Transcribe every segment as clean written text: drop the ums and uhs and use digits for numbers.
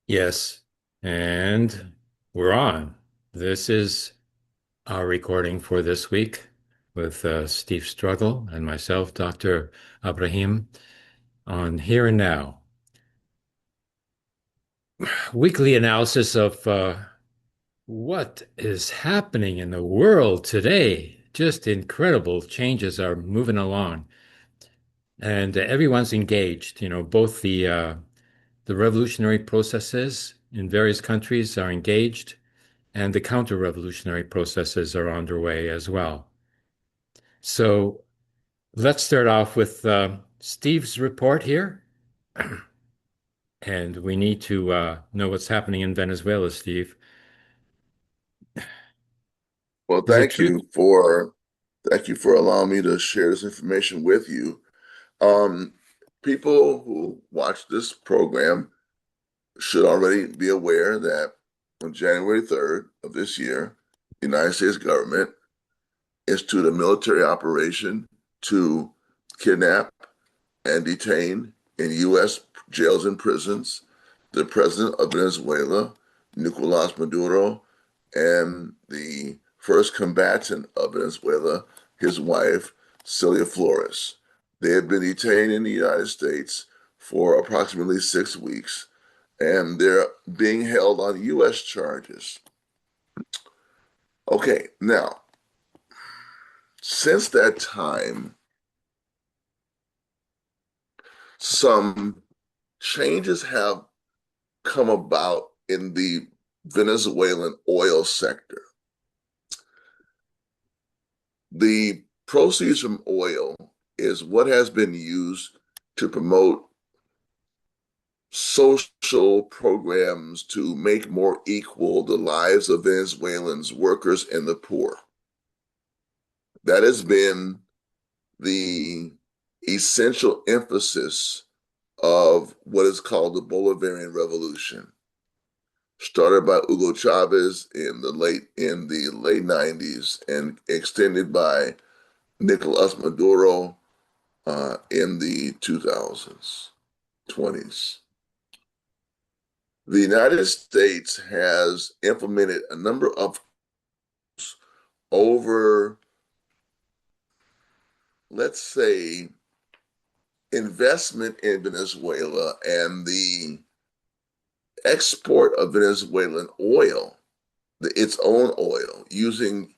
Yes, and we're on. This is our recording for this week with Steve Struggle and myself, Dr. Abrahim, on Here and Now. Weekly analysis of what is happening in the world today. Just incredible changes are moving along, and everyone's engaged. Both the revolutionary processes in various countries are engaged and the counter-revolutionary processes are underway as well. So let's start off with Steve's report here. And we need to know what's happening in Venezuela, Steve. Well, Is it true? thank you for allowing me to share this information with you. Um, People who watch this program should already be aware that on January 3rd of this year, the United States government instituted a military operation to kidnap and detain in U.S. jails and prisons the president of Venezuela, Nicolas Maduro, and the first combatant of Venezuela, his wife, Celia Flores. They have been detained in the United States for approximately 6 weeks, and they're being held on U.S. charges. Okay, now, since that time, some changes have come about in the Venezuelan oil sector. The proceeds from oil is what has been used to promote social programs to make more equal the lives of Venezuelans, workers, and the poor. That has been the essential emphasis of what is called the Bolivarian Revolution, started by Hugo Chavez in the late 90s and extended by Nicolas Maduro in the 2000s, 20s. The United States has implemented a number of over, let's say, investment in Venezuela and the export of Venezuelan oil, its own oil, using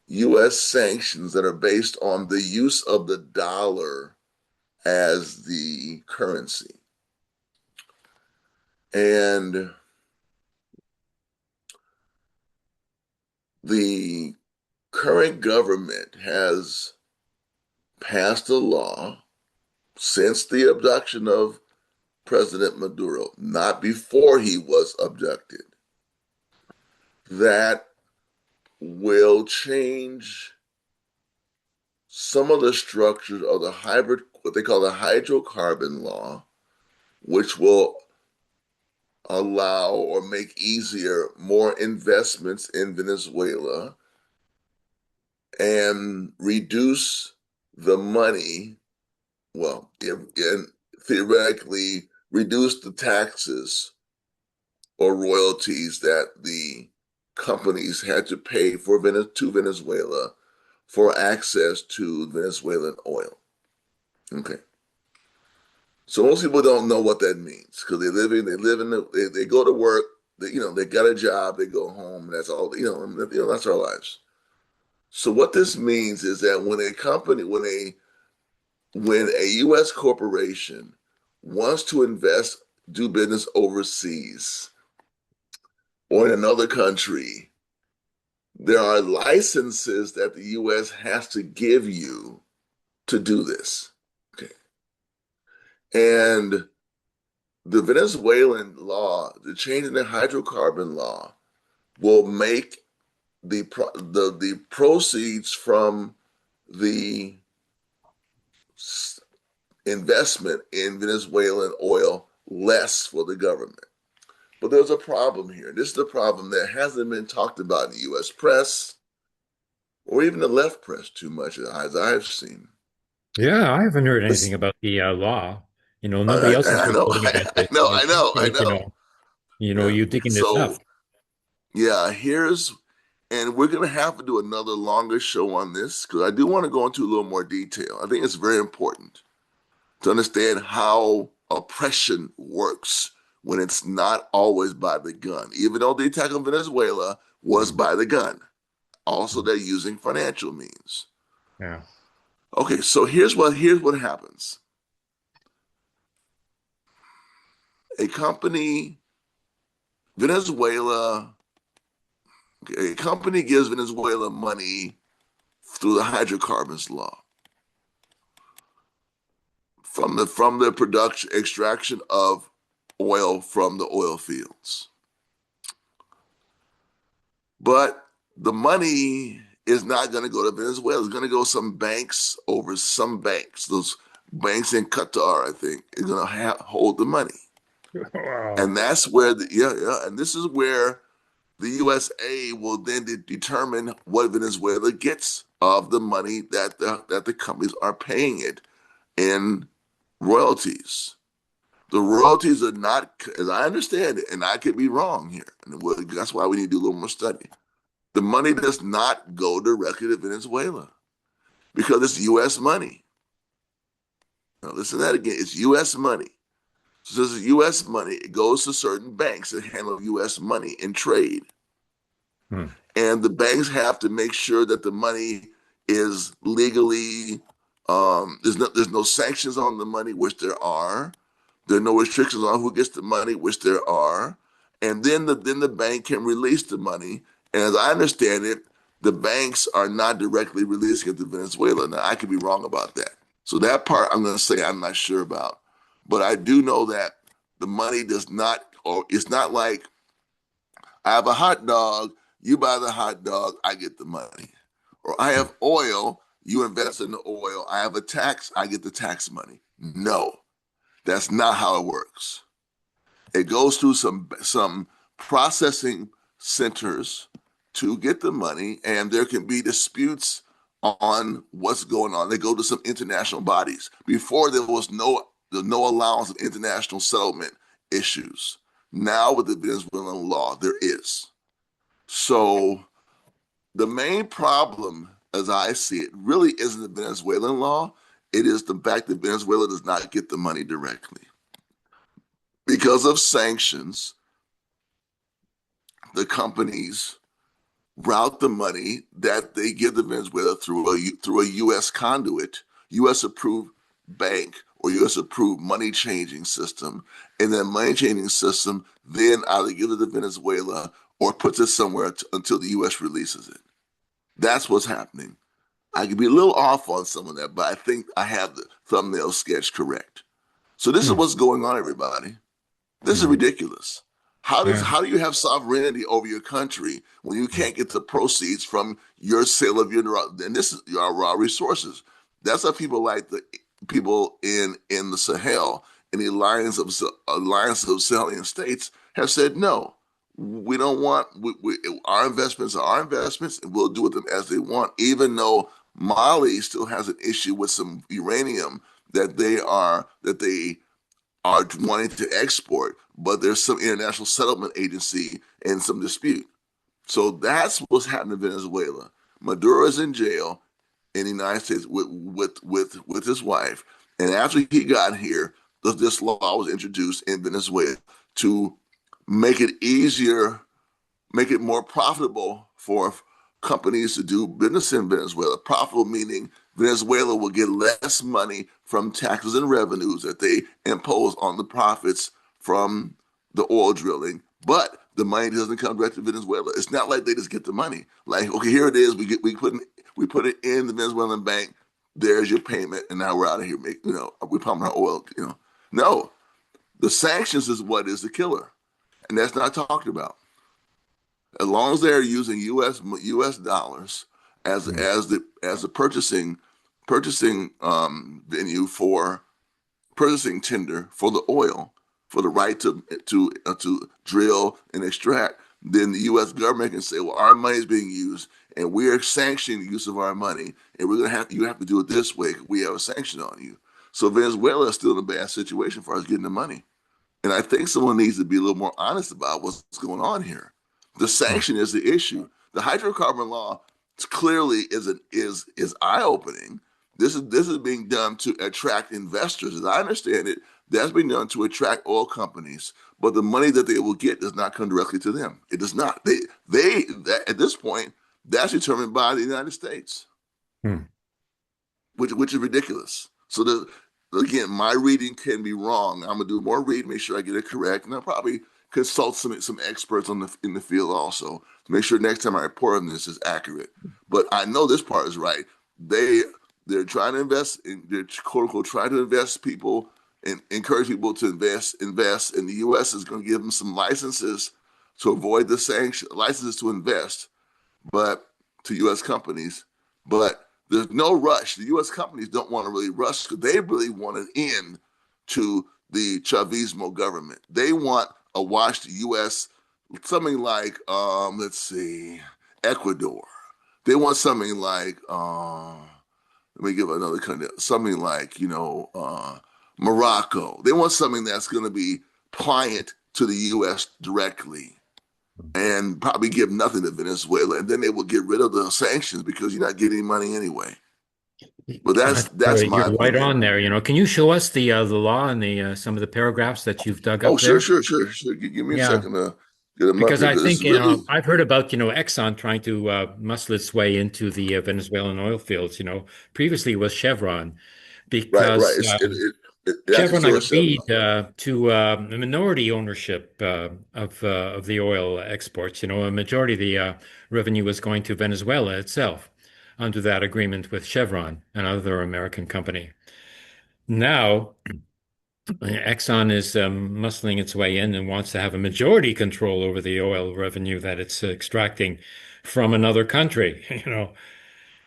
U.S. sanctions that are based on the use of the dollar as the currency. And the current government has passed a law since the abduction of President Maduro, not before he was abducted, that will change some of the structures of the hybrid, what they call the hydrocarbon law, which will allow or make easier more investments in Venezuela and reduce the money, well, and theoretically reduce the taxes or royalties that the companies had to pay to Venezuela for access to Venezuelan oil. Okay. So most people don't know what that means because they go to work, they got a job, they go home, and that's all, that's our lives. So what this means is that when a U.S. corporation wants to do business overseas or in another country, there are licenses that the U.S. has to give you to do this. Okay. And the Venezuelan law, the change in the hydrocarbon law, will make the proceeds from the investment in Venezuelan oil less for the government. But there's a problem here. This is the problem that hasn't been talked about in the U.S. press or even the left press too much, as I've seen. Yeah, I haven't heard anything This, about the law. Nobody else is I know, reporting about I this. know, And I it seems know, I like, know. Yeah. You digging this up. So yeah, and we're gonna have to do another longer show on this because I do want to go into a little more detail. I think it's very important to understand how oppression works when it's not always by the gun. Even though the attack on Venezuela was Mm. by the gun, also Mm. they're using financial means. Yeah. Okay, so here's what happens. A company, Venezuela, a company gives Venezuela money through the hydrocarbons law from the production extraction of oil from the oil fields. But the money is not going to go to Venezuela. It's going to go some banks over some banks. Those banks in Qatar, I think, is going to hold the money. Wow. And that's where and this is where the USA will then determine what Venezuela gets of the money that the companies are paying it in royalties. The royalties are not, as I understand it, and I could be wrong here, and that's why we need to do a little more study. The money does not go directly to Venezuela because it's U.S. money. Now, listen to that again. It's U.S. money. So this is U.S. money. It goes to certain banks that handle U.S. money in trade. Hmm. And the banks have to make sure that the money is legally, there's no sanctions on the money, which there are. There are no restrictions on who gets the money, which there are. And then the bank can release the money. And as I understand it, the banks are not directly releasing it to Venezuela. Now I could be wrong about that. So that part I'm going to say I'm not sure about. But I do know that the money does not, or it's not like I have a hot dog, you buy the hot dog, I get the money. Or I Hmm. have oil, you invest in the oil, I have a tax, I get the tax money. No, that's not how it works. It goes through some processing centers to get the money, and there can be disputes on what's going on. They go to some international bodies. Before there was no allowance of international settlement issues. Now with the Venezuelan law, there is. So the main problem, as I see it, really isn't the Venezuelan law. It is the fact that Venezuela does not get the money directly. Because of sanctions, the companies route the money that they give to Venezuela through a U.S. conduit, U.S. approved bank or U.S. approved money changing system, and that money changing system then either gives it to Venezuela or puts it somewhere until the U.S. releases it. That's what's happening. I could be a little off on some of that, but I think I have the thumbnail sketch correct. So this is Hmm. what's going on, everybody. This is Hmm. ridiculous. How does Yeah. how do you have sovereignty over your country when you can't get the proceeds from your sale of your and this is your raw resources? That's why people like the people in the Sahel and the alliance of Sahelian states have said no. We don't want our investments are our investments, and we'll do with them as they want. Even though Mali still has an issue with some uranium that they are wanting to export, but there's some international settlement agency and some dispute. So that's what's happening in Venezuela. Maduro is in jail in the United States with his wife, and after he got here, this law was introduced in Venezuela to make it easier, make it more profitable for companies to do business in Venezuela. Profitable meaning Venezuela will get less money from taxes and revenues that they impose on the profits from the oil drilling, but the money doesn't come direct to Venezuela. It's not like they just get the money. Like, okay, here it is. We put it in the Venezuelan bank. There's your payment, and now we're out of here. We're pumping our oil. No, the sanctions is what is the killer, and that's not talked about. As long as they're using U.S. dollars as Hmm. the purchasing venue for purchasing tender for the oil for the right to drill and extract, then the U.S. government can say, well, our money is being used and we are sanctioning the use of our money, and you have to do it this way. We have a sanction on you. So Venezuela is still in a bad situation for us getting the money. And I think someone needs to be a little more honest about what's going on here. The Hmm. sanction is the issue. The hydrocarbon law clearly is eye opening. This is being done to attract investors. As I understand it, that's being done to attract oil companies. But the money that they will get does not come directly to them. It does not. They at this point, that's determined by the United States, Hmm. which is ridiculous. So again, my reading can be wrong. I'm gonna do more reading, make sure I get it correct, and I'll probably consult some experts in the field also to make sure next time I report on this is accurate. But I know this part is right. They they're trying to invest in they're quote unquote trying to invest people and encourage people to invest, and the U.S. is going to give them some licenses to avoid the sanction licenses to invest but to U.S. companies. But there's no rush. The U.S. companies don't want to really rush because they really want an end to the Chavismo government. They want a washed U.S. something like let's see, Ecuador. They want something like let me give another country something like Morocco. They want something that's going to be pliant to the U.S. directly and probably give nothing to Venezuela, and then they will get rid of the sanctions because you're not getting money anyway. But I think that's my you're right opinion. on there. Can you show us the law and the some of the paragraphs that you've dug Oh, up sure, there? sure, sure, sure. Give me a Yeah. second to get them up Because here I because it's think, really I've heard about, Exxon trying to muscle its way into the Venezuelan oil fields. Previously it was Chevron right, right. because It actually Chevron still is seven. agreed to a minority ownership of the oil exports. A majority of the revenue was going to Venezuela itself under that agreement with Chevron, another American company. Now, Exxon is muscling its way in and wants to have a majority control over the oil revenue that it's extracting from another country,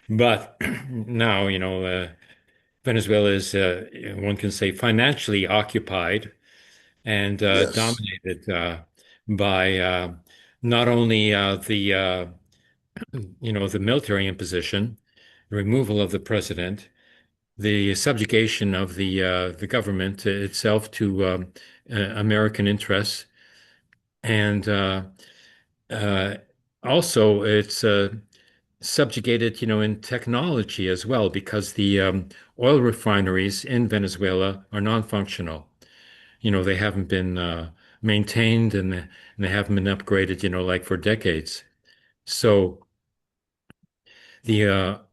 But now, Venezuela is, one can say, financially occupied and Yes. dominated by not only the military imposition, the removal of the president, the subjugation of the government itself to American interests, and uh, also it's subjugated, in technology as well, because the oil refineries in Venezuela are non-functional. They haven't been maintained and they haven't been upgraded, like for decades. So the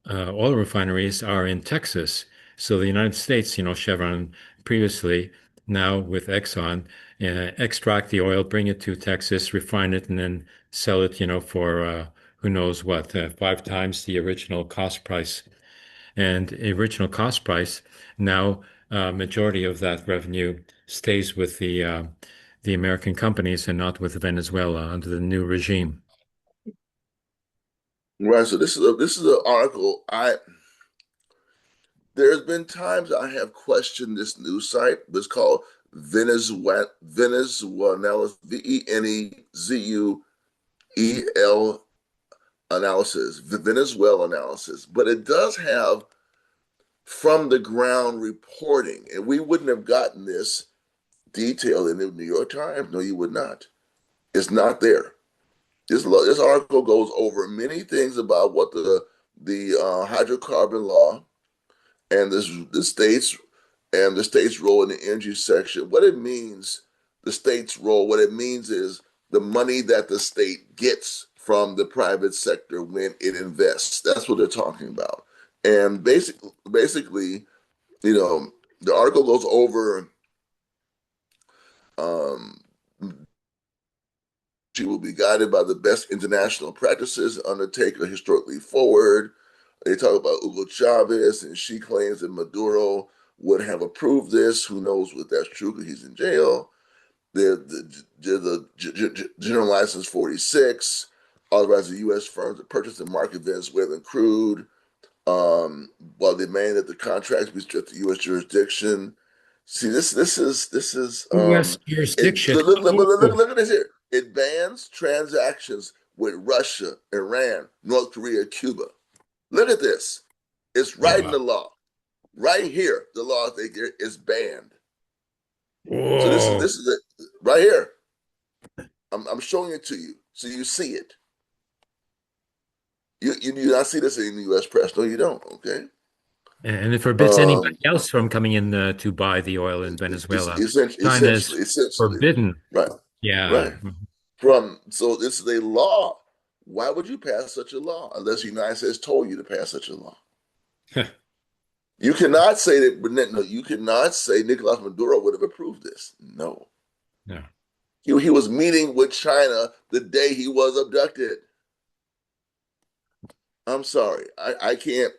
oil refineries are in Texas. So the United States, Chevron previously, now with Exxon, extract the oil, bring it to Texas, refine it, and then sell it, for who knows what, 5 times the original cost price. And the original cost price now, majority of that revenue stays with the American companies and not with Venezuela under the new regime. Right. So this is an article. I There's been times I have questioned this news site. It's called Venezuela Venezuel analysis, the Venezuela analysis, but it does have from the ground reporting, and we wouldn't have gotten this detail in the New York Times. No, you would not. It's not there. This article goes over many things about what the hydrocarbon law and the state's role in the energy section. What it means, the state's role, what it means is the money that the state gets from the private sector when it invests. That's what they're talking about. And basically, you know, the article goes over um, she will be guided by the best international practices, undertake a historic leap forward. They talk about Hugo Chavez, and she claims that Maduro would have approved this. Who knows if that's true because he's in jail. The General License 46 authorizes U.S. firms to purchase and market Venezuelan crude while demanding that the contracts be stripped to U.S. jurisdiction. See, this is U.S. it. jurisdiction. Look Oh, at this here. It bans transactions with Russia, Iran, North Korea, Cuba. Look at this. It's right in wow. the law. Right here, the law is banned. So Whoa. right here. I'm showing it to you so you see it. You do not see this in the U.S. press. No, you don't. Okay. And it forbids anybody Um, else from coming in to buy the oil in it's Venezuela. China is essentially, forbidden. right, Yeah. right. So this is a law. Why would you pass such a law unless the United States told you to pass such a law? You cannot say that. No, you cannot say Nicolas Maduro would have approved this. No, No. he was meeting with China the day he was abducted. I'm sorry, I can't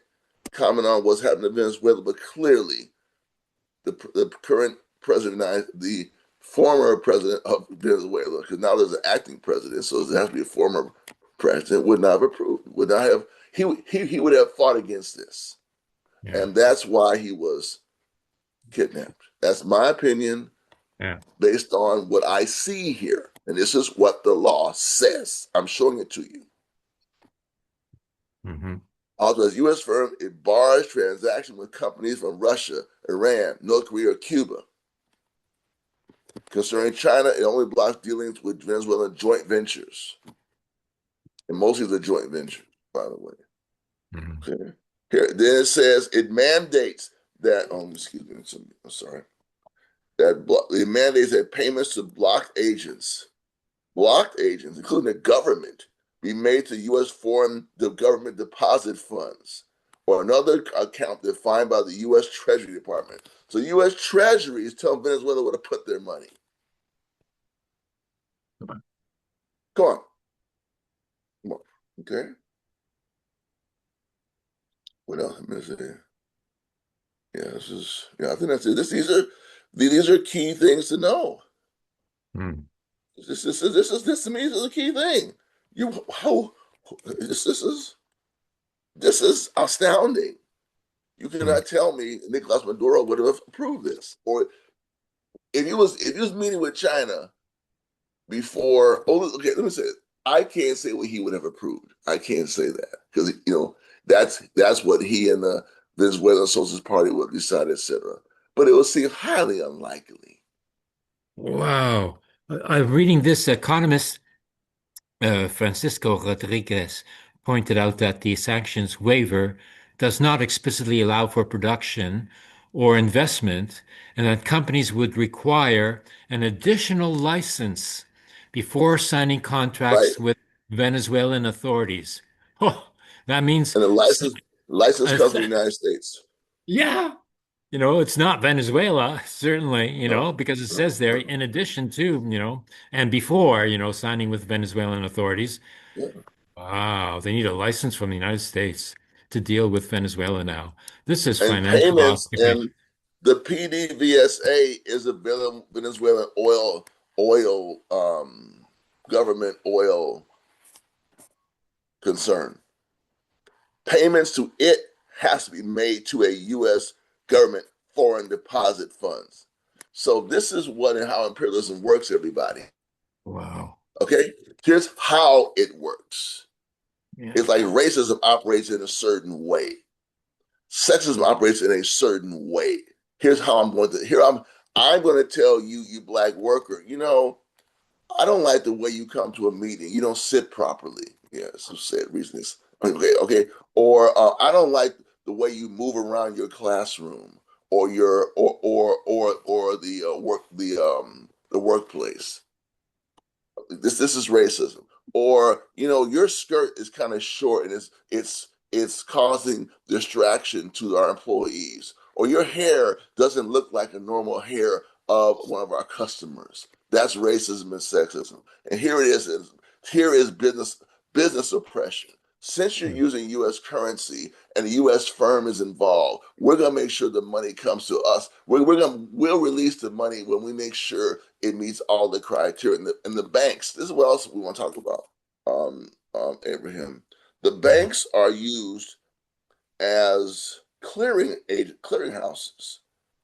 comment on what's happening in Venezuela, but clearly the current president, the former president of Venezuela, because now there's an acting president, so there has to be a former president, would not have approved, would not have, he would have fought against this. Yeah. And that's why he was kidnapped. That's my opinion Yeah. based on what I see here. And this is what the law says. I'm showing it to you. Hmm. Also, as U.S. firm, it bars transactions with companies from Russia, Iran, North Korea, or Cuba. Concerning China, it only blocks dealings with Venezuelan joint ventures. And mostly the joint ventures, by the way. Hmm. Okay. Here, then it says it mandates that, excuse me, I'm sorry, that it mandates that payments to blocked agents, including the government, be made to U.S. foreign the government deposit funds or another account defined by the U.S. Treasury Department. So U.S. Treasury is telling Venezuela where to put their money. Come on. Come on. Okay. What else am I saying? Yeah, this is, yeah, I think that's it. These are key things to know. Mm. This to me is a key thing. You how this is astounding. You Mm. cannot tell me Nicolas Maduro would have approved this. Or if he was meeting with China before, okay, let me say it. I can't say what he would have approved. I can't say that because that's what he and the Venezuelan Socialist Party would have decided, etc. But it would seem highly unlikely. Wow. I'm reading this economist, Francisco Rodriguez, pointed out that the sanctions waiver does not explicitly allow for production or investment, and that companies would require an additional license before signing Right? contracts with Venezuelan authorities. Oh, that means, And the license uh, comes from the United States. yeah, it's not Venezuela, certainly, No, because it no, says there, no. in addition to, and before, signing with Venezuelan authorities. Yeah. Wow, they need a license from the United States to deal with Venezuela now. This is And financial payments occupation. and the PDVSA is a Venezuelan oil government oil concern. Payments to it has to be made to a U.S. government foreign deposit funds. So this is what and how imperialism works, everybody. Wow. Okay, here's how it works. Yeah. It's like racism operates in a certain way. Sexism operates in a certain way. Here's how I'm going to tell you, you black worker, I don't like the way you come to a meeting. You don't sit properly. Yeah, some said reasons. Okay, okay. Or I don't like the way you move around your classroom or your or the the workplace. This is racism. Or your skirt is kind of short and it's causing distraction to our employees. Or your hair doesn't look like a normal hair of one of our customers. That's racism and sexism. And here is business oppression. Since you're using U.S. currency and the U.S. firm is involved, we're gonna make sure the money comes to us. We'll release the money when we make sure it meets all the criteria. And the banks, this is what else we want to talk about, Abraham. The Mhm. banks are used as clearing houses.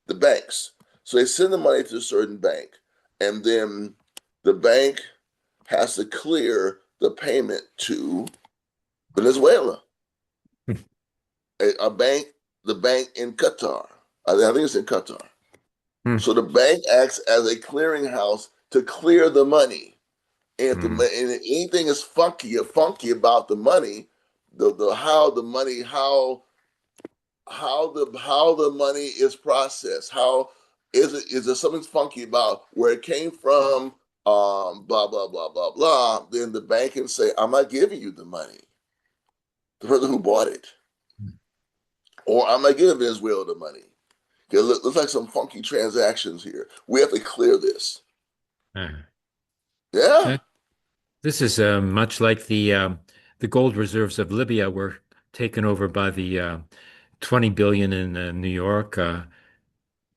The banks. So they send the money to a certain bank, and then the bank has to clear the payment to Venezuela. A bank, the bank in Qatar. I think it's in Qatar. Hmm. So the bank acts as a clearinghouse to clear the money. And if the mm, and if anything is funky about the money, the how the money how the money is processed, how is there something funky about where it came from, blah blah blah blah blah, then the bank can say, I'm not giving you the money, the person who bought it, or I'm not giving Venezuela the money. It looks like some funky transactions here. We have to clear this. uh, Yeah. uh, this is much like the gold reserves of Libya were taken over by the 20 billion in New York,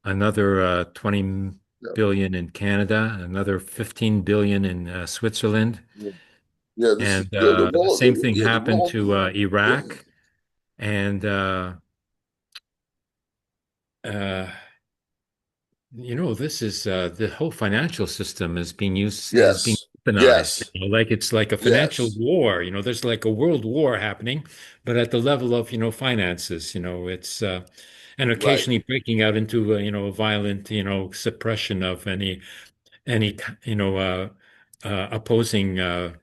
another 20 Yeah. billion in Canada, another 15 billion in Switzerland. Yeah. Yeah, this is And the the world. same thing The happened world. to Go ahead. Iraq. And uh, this is the whole financial system is being Yes, weaponized. yes, Like it's like a financial yes. war. There's like a world war happening, but at the level of finances. It's and Right. occasionally breaking out into a violent suppression of any opposing uh,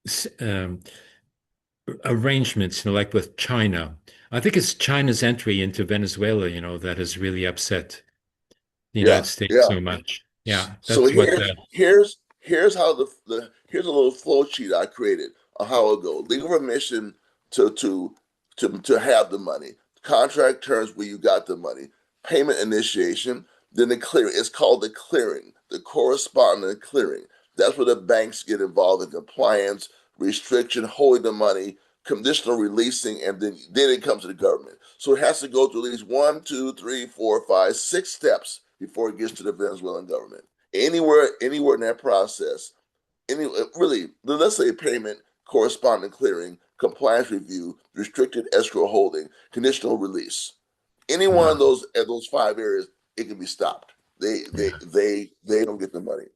s- um, arrangements. Like with China. I think it's China's entry into Venezuela. That has really upset the United Yeah, States yeah. so much. Yeah, So that's what. here's how the here's a little flow sheet I created on how it go. Legal permission to to to have the money. Contract terms where you got the money. Payment initiation. Then the clearing. It's called the clearing. The correspondent clearing. That's where the banks get involved in compliance, restriction, holding the money, conditional releasing, and then it comes to the government. So it has to go through at least one, two, three, four, five, six steps before it gets to the Venezuelan government. Anywhere in that process, really, let's say payment, correspondent clearing, compliance review, restricted escrow holding, conditional release. Any one Wow. of those five areas, it can be stopped. Yeah. They don't get the money,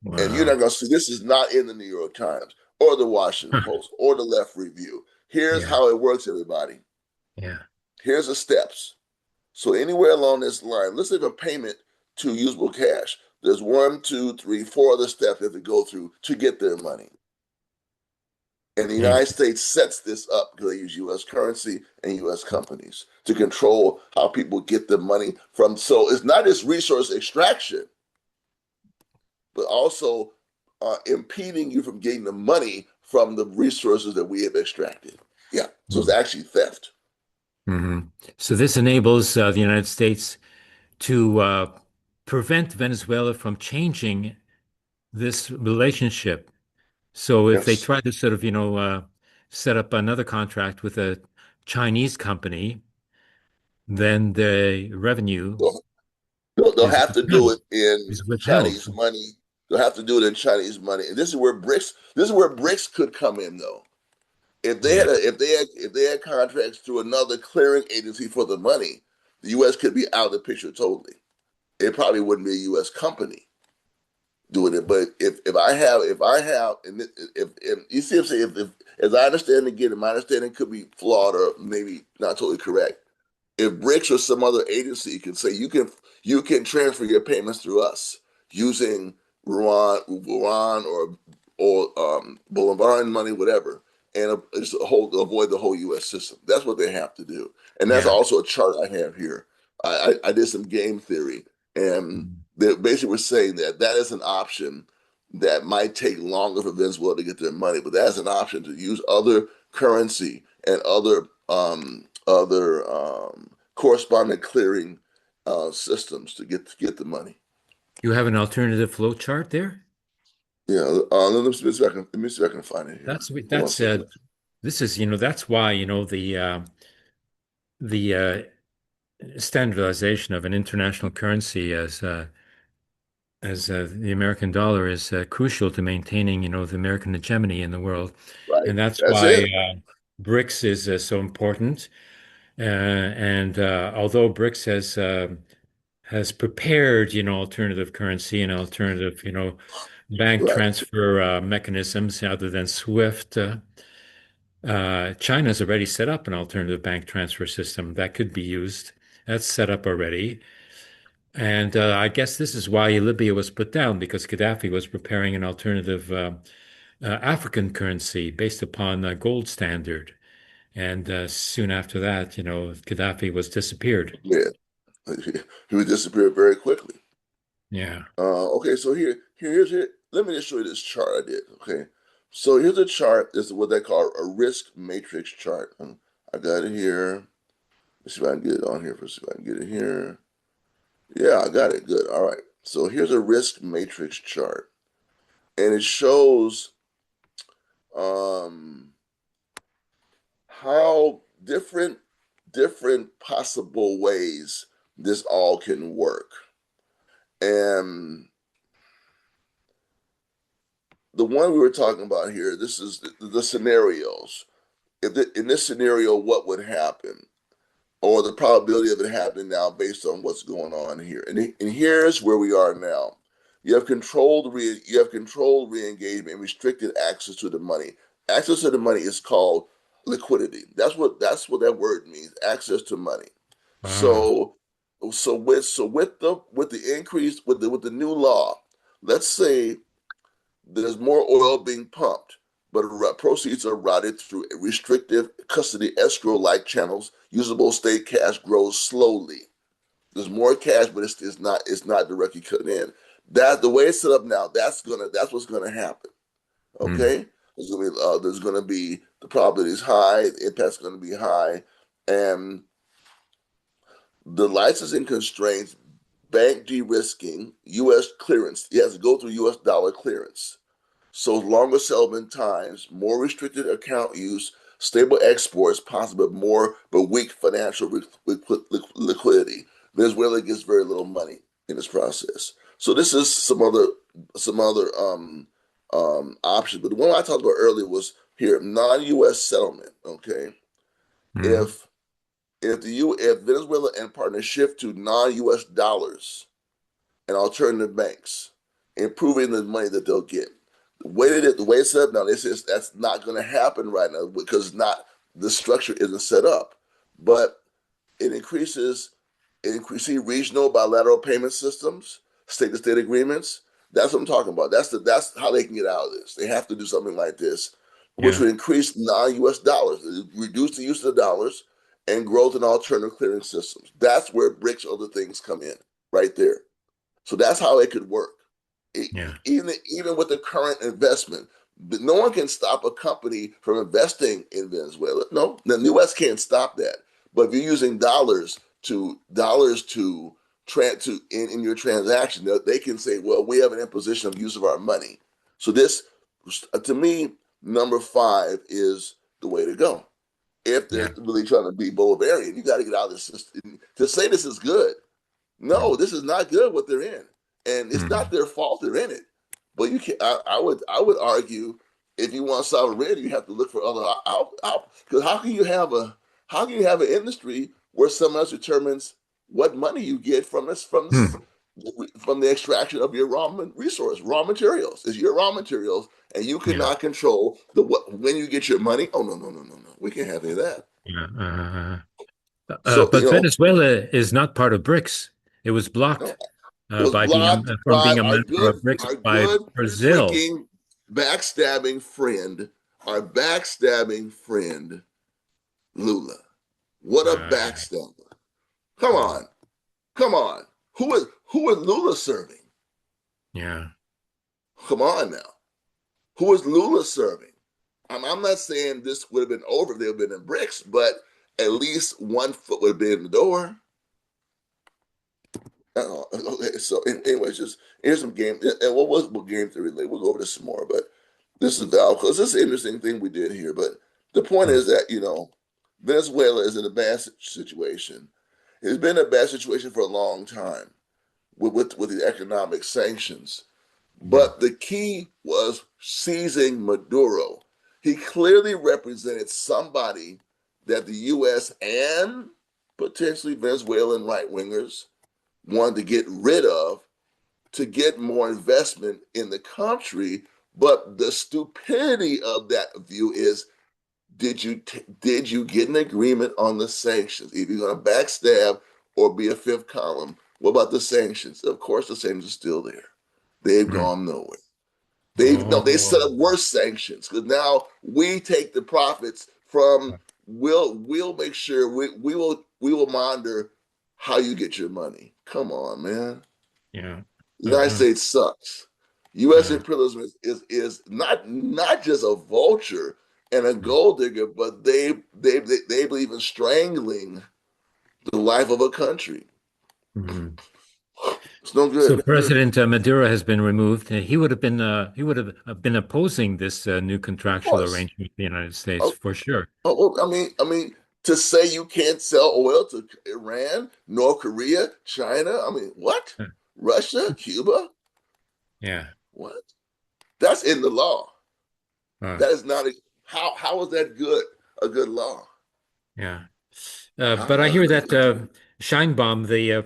and you're not Wow. going to see this is not in the New York Times or the Washington Post or the Left Review. Here's Yeah. how it works, everybody. Yeah. Here's the steps. So anywhere along this line, let's say a payment to usable cash. There's one, two, three, four other steps they have to go through to get their money. And the And United States sets this up because they use U.S. currency and U.S. companies to control how people get the money from. So it's not just resource extraction, but also impeding you from getting the money from the resources that we have extracted. Yeah. So it's actually theft. mhm. So this enables the United States to prevent Venezuela from changing this relationship. So if they Yes. try to sort of, set up another contract with a Chinese company, then the revenue So they'll is have to do withheld. it in Is withheld. Chinese money. They'll have to do it in Chinese money, and this is where BRICS could come in though. Yeah. If they had contracts through another clearing agency for the money, the U.S. could be out of the picture totally. It probably wouldn't be a U.S. company doing it, but if I have and if you see what I'm saying, if as I understand it, again, my understanding could be flawed or maybe not totally correct. If BRICS or some other agency can say you can transfer your payments through us using Ruan or Bolivaran money, whatever, and just avoid the whole U.S. system. That's what they have to do, and that's Yeah. also a chart I have here. I did some game theory, and they basically were saying that that is an option that might take longer for Venezuela to get their money, but that's an option to use other currency and other correspondent clearing systems to get the money. You have an alternative flow chart there? Yeah, let me see if I can find it here. Hold on a That's second. this is, that's why, the standardization of an international currency as the American dollar is crucial to maintaining, the American hegemony in the world. Right, And that's that's why it. BRICS is so important. And although BRICS has prepared, alternative currency and alternative, bank Right. transfer mechanisms other than SWIFT, China's already set up an alternative bank transfer system that could be used. That's set up already. And I guess this is why Libya was put down because Gaddafi was preparing an alternative African currency based upon a gold standard. And soon after that, Gaddafi was disappeared. Yeah, he would disappear very quickly. Yeah. Okay, so here. Let me just show you this chart I did. Okay, so here's a chart. This is what they call a risk matrix chart. I got it here. Let's see if I can get it on here. Let's see if I can get it here. Yeah, I got it. Good. All right. So here's a risk matrix chart, and it shows um, how different possible ways this all can work. And the one we were talking about here, this is the scenarios. In this scenario, what would happen, or the probability of it happening now, based on what's going on here. And here's where we are now. You have controlled re-engagement and restricted access to the money. Access to the money is called liquidity. That's what that word means. Access to money. Ah. So with the increase with the new law, let's say there's more oil being pumped, but proceeds are routed through restrictive custody escrow-like channels. Usable state cash grows slowly. There's more cash, but it's not directly cut in. That the way it's set up now, that's what's gonna happen. Hmm. Okay, there's gonna be the probability is high, the impact's gonna be high, and the licensing constraints, bank de-risking, U.S. clearance. It has to go through U.S. dollar clearance. So longer settlement times, more restricted account use, stable exports, possible but weak financial liquidity. Venezuela gets very little money in this process. So this is some other options. But the one I talked about earlier was here non-U.S. settlement. Okay, Hmm. if if Venezuela and partners shift to non-U.S. dollars and alternative banks, improving the money that they'll get. The way it's set up now, they say that's not going to happen right now because not the structure isn't set up. But it increasing regional bilateral payment systems, state-to-state agreements. That's what I'm talking about. That's how they can get out of this. They have to do something like this, which Yeah. would increase non-U.S. dollars, reduce the use of the dollars, and growth in alternative clearing systems. That's where BRICS other things come in, right there. So that's how it could work. Yeah. Even with the current investment, no one can stop a company from investing in Venezuela. No, the U.S. can't stop that. But if you're using dollars to in your transaction, they can say, "Well, we have an imposition of use of our money." So this, to me, number five is the way to go. If they're Yeah. really trying to be Bolivarian, you got to get out of this system. To say this is good, no, this is not good what they're in, and it's not Hmm. their fault they're in it. But you can, I would argue, if you want sovereignty, you have to look for other out because how can you have an industry where someone else determines what money you get Hmm. from the extraction of your raw materials. It's your raw materials, and you Yeah. cannot control when you get your money. Oh, no, no, no, no, no. We can't have any of that. Yeah. So But Venezuela is not part of BRICS. It was no, blocked it was by being blocked from by being a member of BRICS our by good Brazil. freaking backstabbing friend, our backstabbing friend Lula. What a Uh, backstabber! Come mm, on, come on. Who is Lula serving? yeah. Come on now. Who is Lula serving? I'm not saying this would have been over if they would have been in BRICS, but at least one foot would have been in the door. Okay, so anyways, just here's some game. And what game theory? We'll go over this some more, but this is Val because this is an interesting thing we did here. But the point Mm, is that Venezuela is in a bad situation. It's been a bad situation for a long time with the economic sanctions. mm, But the key was seizing Maduro. He clearly represented somebody that the U.S. and potentially Venezuelan right wingers wanted to get rid of to get more investment in the country. But the stupidity of that view is, did you get an agreement on the sanctions? If you're going to backstab or be a fifth column, What about the sanctions? Of course, the sanctions are still there. They've Mm. gone nowhere. They set Oh, up worse sanctions because now we take the profits from. We'll make sure we will monitor how you get your money. Come on, man. yeah. The United Uh-huh. States sucks. U.S. Yeah. imperialism is not just a vulture and a Mm. gold digger, but they believe in strangling the life of a country. Mhm. It's no So good. President Maduro has been removed. He would have been opposing this new Of contractual course. arrangement with the United States Oh, for sure. I mean, to say you can't sell oil to Iran, North Korea, China. I mean, what? Uh, Russia, Cuba? Yeah. What? That's in the law. Uh, That is not a, how is that good? A good law? yeah. How But I is hear that that good? Scheinbaum, the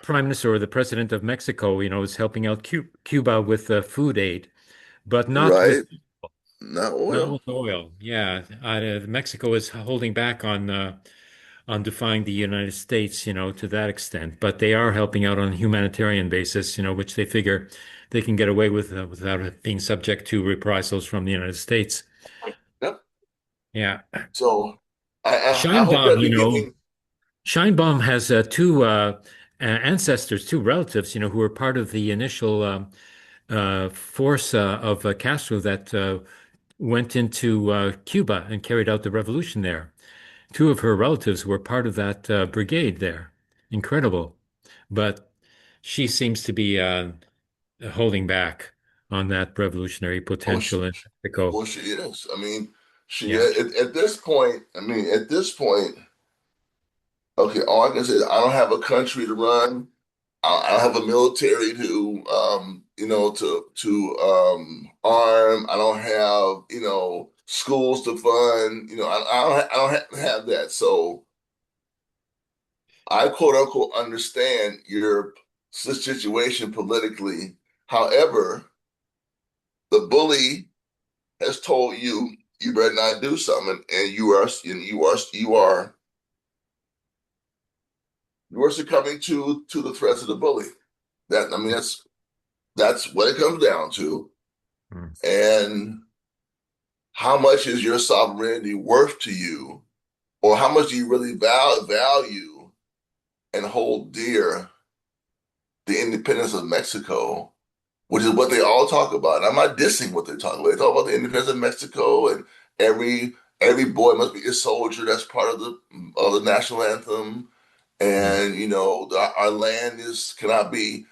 prime minister or the president of Mexico, is helping out Cuba with food aid, but Right? Not not oil. with oil. Yeah, Mexico is holding back on defying the United States, to that extent. But they are helping out on a humanitarian basis, which they figure they can get away with without being subject to reprisals from the United States. Yep. Yeah. So I hope Scheinbaum, that beginning. Scheinbaum has two ancestors, two relatives, who were part of the initial force of Castro that went into Cuba and carried out the revolution there. Two of her relatives were part of that brigade there. Incredible. But she seems to be holding back on that revolutionary Oh, she, potential in Mexico. well, she is. I mean, she Yeah. at this point. I mean, at this point, okay. All I can say is I don't have a country to run. I don't have a military to, arm. I don't have, schools to fund. I don't have that. So I quote unquote understand your situation politically. However, the bully has told you you better not do something, and you are succumbing to the threats of the bully. That I mean, that's what it comes down to. Mm. And how much is your sovereignty worth to you, or how much do you really value and hold dear the independence of Mexico, which is what they all talk about. And I'm not dissing what they talk about. They talk about the independence of Mexico, and every boy must be a soldier. That's part of the national anthem. Mm. And our land is cannot be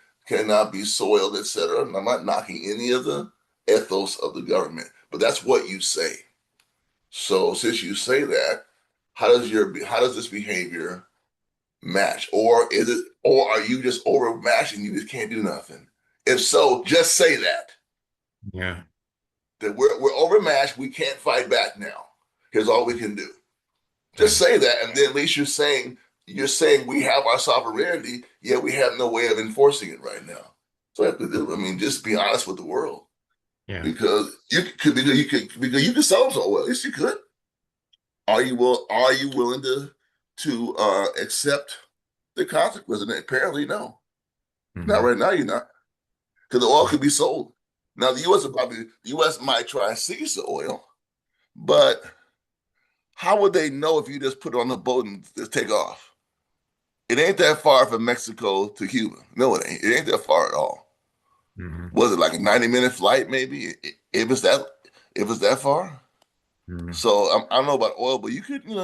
soiled, etc. And I'm not knocking any of the ethos of the government, but that's what you say. So since you say that, how does this behavior match? Or are you just overmatching? You just can't do nothing. If so, just say Yeah. that we're overmatched. We can't fight back now. Here's all we can do. Just Yeah. say that, and then at least you're saying we have our sovereignty, yet we have no way of enforcing it right now. So I have to do. I mean, just be honest with the world, Yeah. because you could sell them so well. Yes, you could. Are you willing to accept the consequences? And apparently, no. Not Hmm. right now. You're not, because the oil could be sold. Now, the U.S. might try and seize the oil, but how would they know if you just put it on the boat and just take off? It ain't that far from Mexico to Cuba. No, it ain't. It ain't that far at all. Hmm. Was it like a 90-minute flight, maybe? If it's that far. Hmm. So I don't know about oil, but you could do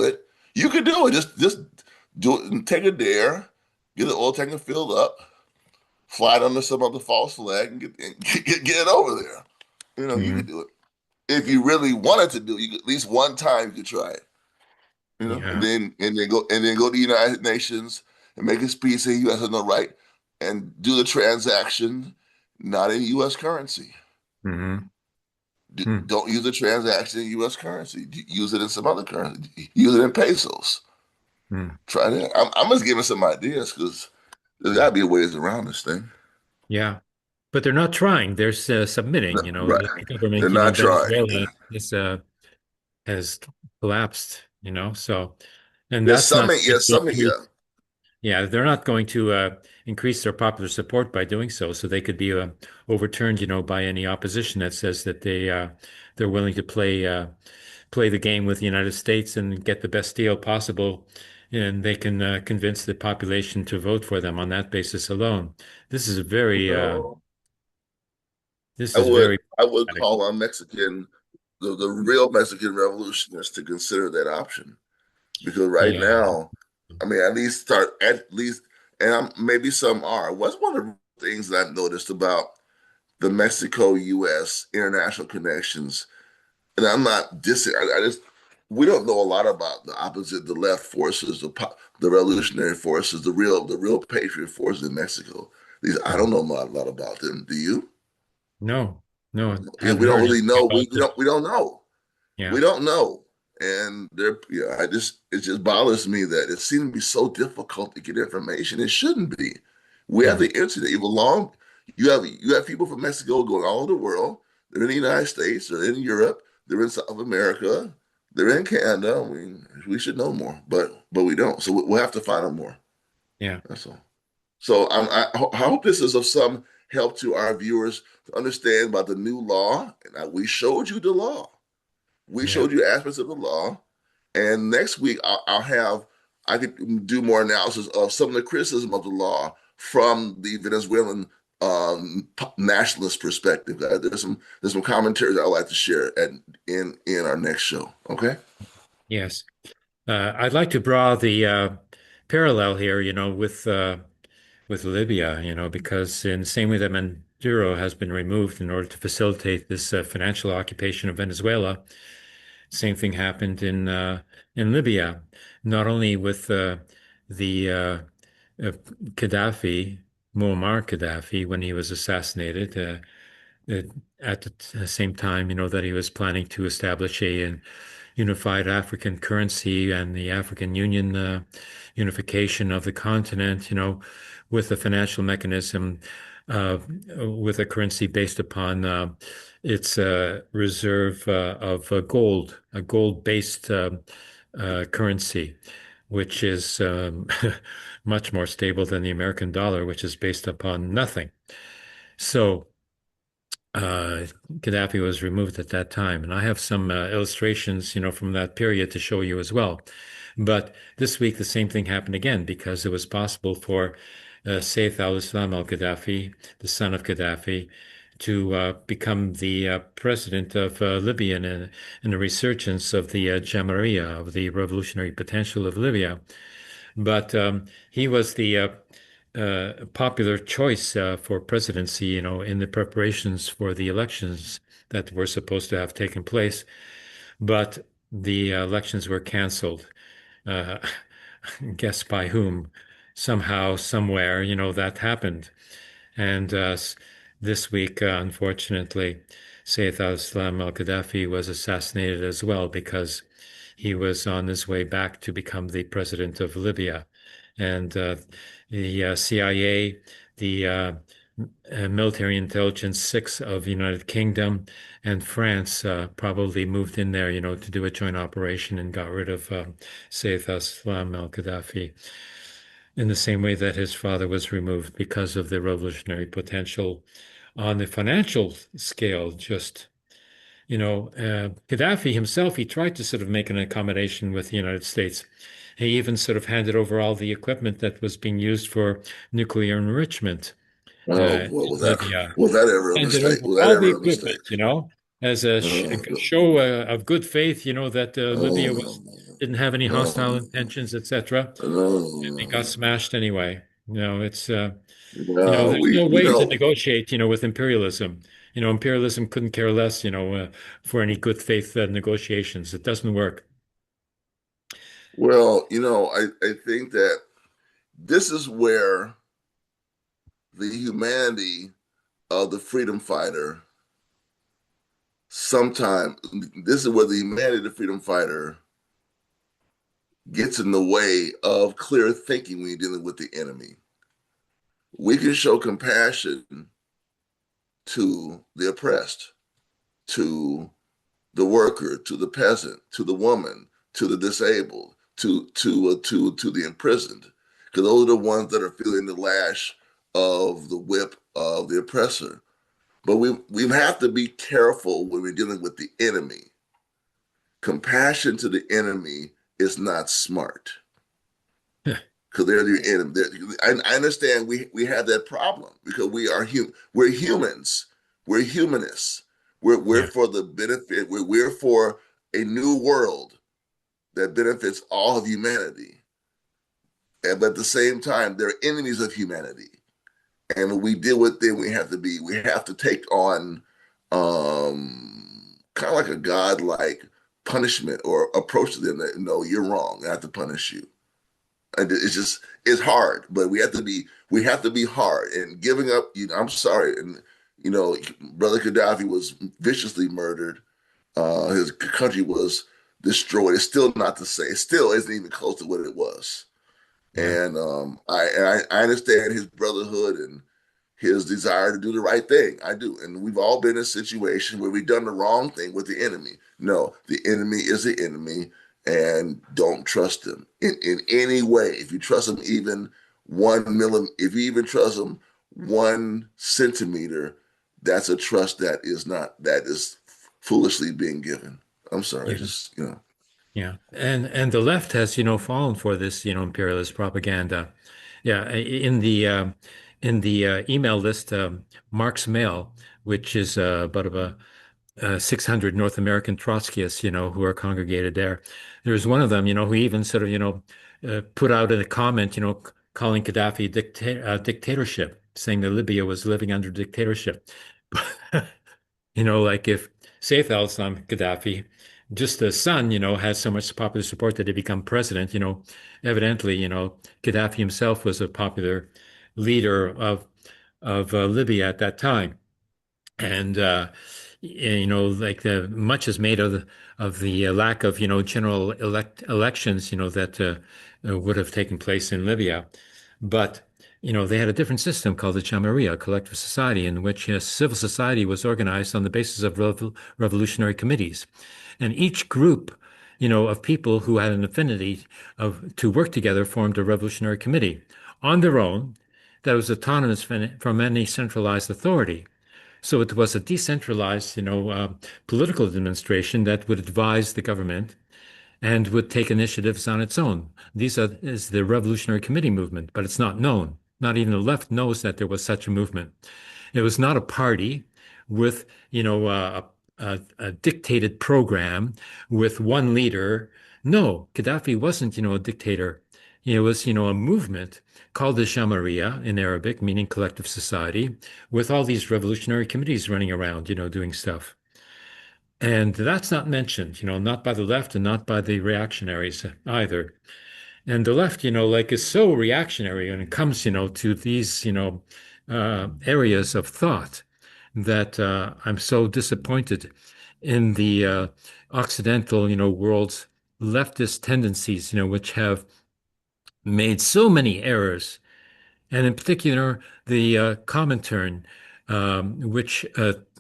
it. You could do it. Just do it and take a dare. Get the oil tanker filled up. Fly it under some other false flag and get it over there. You could Hmm. do it. If you really wanted to do it, you could, at least one time you could try it. And Yeah. then go to the United Nations and make a speech saying U.S. has no right, and do the transaction not in U.S. currency. Hmm. Hmm. Don't use the transaction in U.S. currency. Use it in some other currency. Use it in pesos. Hmm. Try that. I'm just giving some ideas because there's got to be ways around this thing. Yeah. But they're not trying. They're No, submitting. right. The government, They're not in trying. Venezuela has collapsed, so, and Yeah, that's some not may, yeah, just the some may, truth. yeah. Yeah, they're not going to increase their popular support by doing so. So they could be overturned, by any opposition that says that they're willing to play the game with the United States and get the best deal possible, and they can convince the population to vote for them on that basis alone. This is very Well, this I is would very I would problematic. call on the real Mexican revolutionists to consider that option because right Yeah, now, I mean, at least, and maybe some are. What's one of the things that I've noticed about the Mexico-U.S. international connections, and I'm not dissing. I just we don't know a lot about the opposite, the left forces, the revolutionary forces, the real patriot forces in Mexico. These I don't mhm. know a lot about them. Do you? No, no, I Yeah, haven't we don't heard really anything know. about it. We don't know. Yeah, We don't know. And there, yeah, it just bothers me that it seems to be so difficult to get information. It shouldn't be. We have mm, the internet. You have people from Mexico going all over the world. They're in the United States. They're in Europe. They're in South America. They're in Canada. I mean, we should know more, but we don't. So we'll have to find out more. yeah, That's all. So I hope this is of some help to our viewers to understand about the new law. And we showed you the law. We yeah, showed you aspects of the law. And next week, I could do more analysis of some of the criticism of the law from the Venezuelan nationalist perspective. There's some commentaries I'd like to share in our next show. Okay. yes. I'd like to draw the parallel here, with Libya, because in the same way that Maduro has been removed in order to facilitate this financial occupation of Venezuela, same thing happened in Libya, not only with the uh, Gaddafi, Muammar Gaddafi, when he was assassinated. Uh, at the same time, that he was planning to establish a unified African currency and the African Union unification of the continent, with a financial mechanism, uh, with a currency based upon its reserve of gold, a gold-based currency, which is much more stable than the American dollar, which is based upon nothing. So, Gaddafi was removed at that time, and I have some illustrations, from that period to show you as well. But this week, the same thing happened again because it was possible for Saif al-Islam al-Gaddafi, the son of Gaddafi, to become the president of Libya in a resurgence of the Jamahiriya, of the revolutionary potential of Libya. But he was the popular choice for presidency, in the preparations for the elections that were supposed to have taken place. But the elections were canceled. Uh, guess by whom? Somehow, somewhere, that happened. And this week, unfortunately, Saif al-Islam al-Gaddafi was assassinated as well because he was on his way back to become the president of Libya. And the CIA, the military intelligence six of the United Kingdom and France probably moved in there, to do a joint operation and got rid of Saif al-Islam al-Gaddafi in the same way that his father was removed because of the revolutionary potential on the financial scale. Just, Gaddafi himself, he tried to sort of make an accommodation with the United States. He even sort of handed over all the equipment that was being used for nuclear enrichment Oh boy, in Libya. was that ever a Handed mistake? over Was that all the ever a mistake? equipment, as a Uh, show of good faith, that oh Libya no, didn't have any hostile no, intentions, etc. They got no. smashed anyway. It's No, there's we no you way to know negotiate, with imperialism. Imperialism couldn't care less, for any good faith negotiations. It doesn't work. well, I think that this is where the humanity of the freedom fighter sometimes this is where the humanity of the freedom fighter gets in the way of clear thinking when you're dealing with the enemy. We can show compassion to the oppressed, to the worker, to the peasant, to the woman, to the disabled, to the imprisoned. because those are the ones that are feeling the lash of the whip of the oppressor. But we have to be careful when we're dealing with the enemy. Compassion to the enemy is not smart because they're your enemy. I understand we have that problem because we're humans. We're humanists. We're Yeah. for the benefit. We're for a new world that benefits all of humanity. And but at the same time, they're enemies of humanity. And when we deal with them, we have to take on kind of like a godlike punishment or approach to them that no, you're wrong. I have to punish you. And it's hard, but we have to be hard and giving up. I'm sorry, and brother Gaddafi was viciously murdered. His country was destroyed. It's still not to say. It still isn't even close to what it was. Yeah. And I understand his brotherhood and his desire to do the right thing. I do. And we've all been in a situation where we've done the wrong thing with the enemy. No, the enemy is the enemy, and don't trust him in any way. If you trust him even 1 millimeter, if you even trust him 1 centimeter, that's a trust that is foolishly being given. I'm sorry, Yeah. just. Yeah. And the left has, fallen for this, imperialist propaganda. Yeah. In the email list, Mark's Mail, which is about about 600 North American Trotskyists, who are congregated there. There's one of them, who even sort of, put out a comment, calling Gaddafi dictatorship, saying that Libya was living under dictatorship. Like if Saif al-Islam Gaddafi, just the son, has so much popular support that he become president, evidently, Gaddafi himself was a popular leader of Libya at that time. And like the much is made of the lack of general elections that would have taken place in Libya, but they had a different system called the Jamaria, a collective society, in which civil society was organized on the basis of revolutionary committees, and each group of people who had an affinity to work together formed a revolutionary committee on their own that was autonomous from any centralized authority. So it was a decentralized, political administration that would advise the government and would take initiatives on its own. Is the Revolutionary Committee movement, but it's not known. Not even the left knows that there was such a movement. It was not a party with, a dictated program with one leader. No, Gaddafi wasn't, a dictator. It was, a movement called the Jamaria in Arabic, meaning collective society, with all these revolutionary committees running around, doing stuff. And that's not mentioned, not by the left and not by the reactionaries either. And the left, like is so reactionary when it comes, to these, areas of thought that I'm so disappointed in the Occidental, world's leftist tendencies, which have made so many errors, and in particular the Comintern, which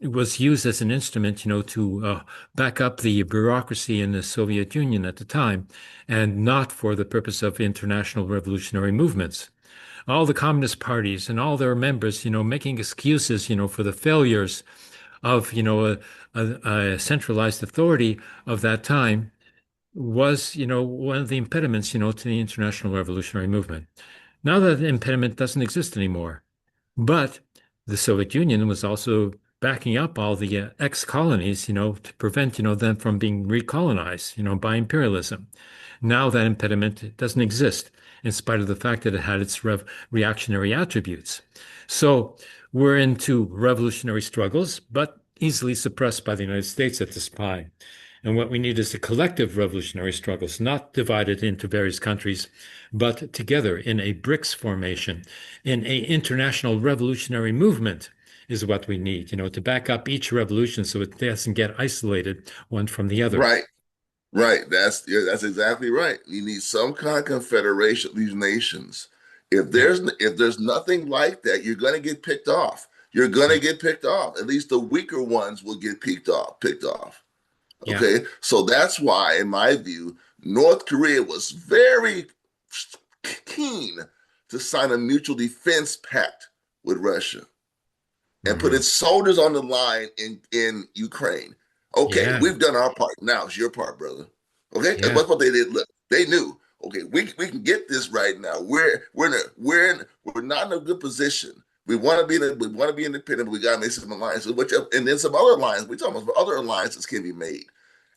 was used as an instrument, to back up the bureaucracy in the Soviet Union at the time, and not for the purpose of international revolutionary movements. All the communist parties and all their members, making excuses, for the failures of, a centralized authority of that time was, one of the impediments, to the international revolutionary movement. Now that impediment doesn't exist anymore. But the Soviet Union was also backing up all the ex-colonies, to prevent, them from being recolonized, by imperialism. Now that impediment doesn't exist, in spite of the fact that it had its reactionary attributes. So we're into revolutionary struggles, but easily suppressed by the United States at this time. And what we need is a collective revolutionary struggles, not divided into various countries, but together in a BRICS formation, in a international revolutionary movement is what we need, to back up each revolution so it doesn't get isolated one from the other. Right. Right. That's exactly right. You need some kind of confederation of these nations. Yeah, If there's nothing like that, you're gonna get picked off. You're gonna yeah, get picked off. At least the weaker ones will get picked off. yeah, Okay. So that's why, in my view, North Korea was very keen to sign a mutual defense pact with Russia and put Hmm. its soldiers on the line in Ukraine. Okay, Yeah. we've done our part. Now it's your part, brother. Okay, and Yeah. what's what they did? Look, they knew. Okay, we can get this right now. We're not in a good position. We want to be independent. But we got to make some alliances, which and then some other alliances. We talk about other alliances can be made,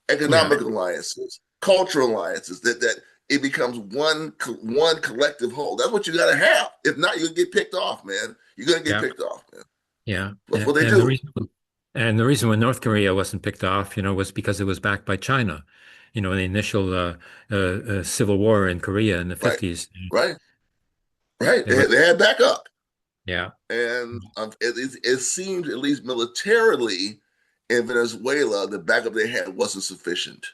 Yeah. economic alliances, cultural alliances. That it becomes one collective whole. That's what you got to have. If not, you'll get picked off, man. You're gonna get Yeah. picked off, man. Yeah. That's what they And the do. reason why North Korea wasn't picked off, was because it was backed by China. In the initial civil war in Korea in the Right, 50s. right, right. They were, They had backup, yeah. and it seems at least militarily in Venezuela, the backup they had wasn't sufficient,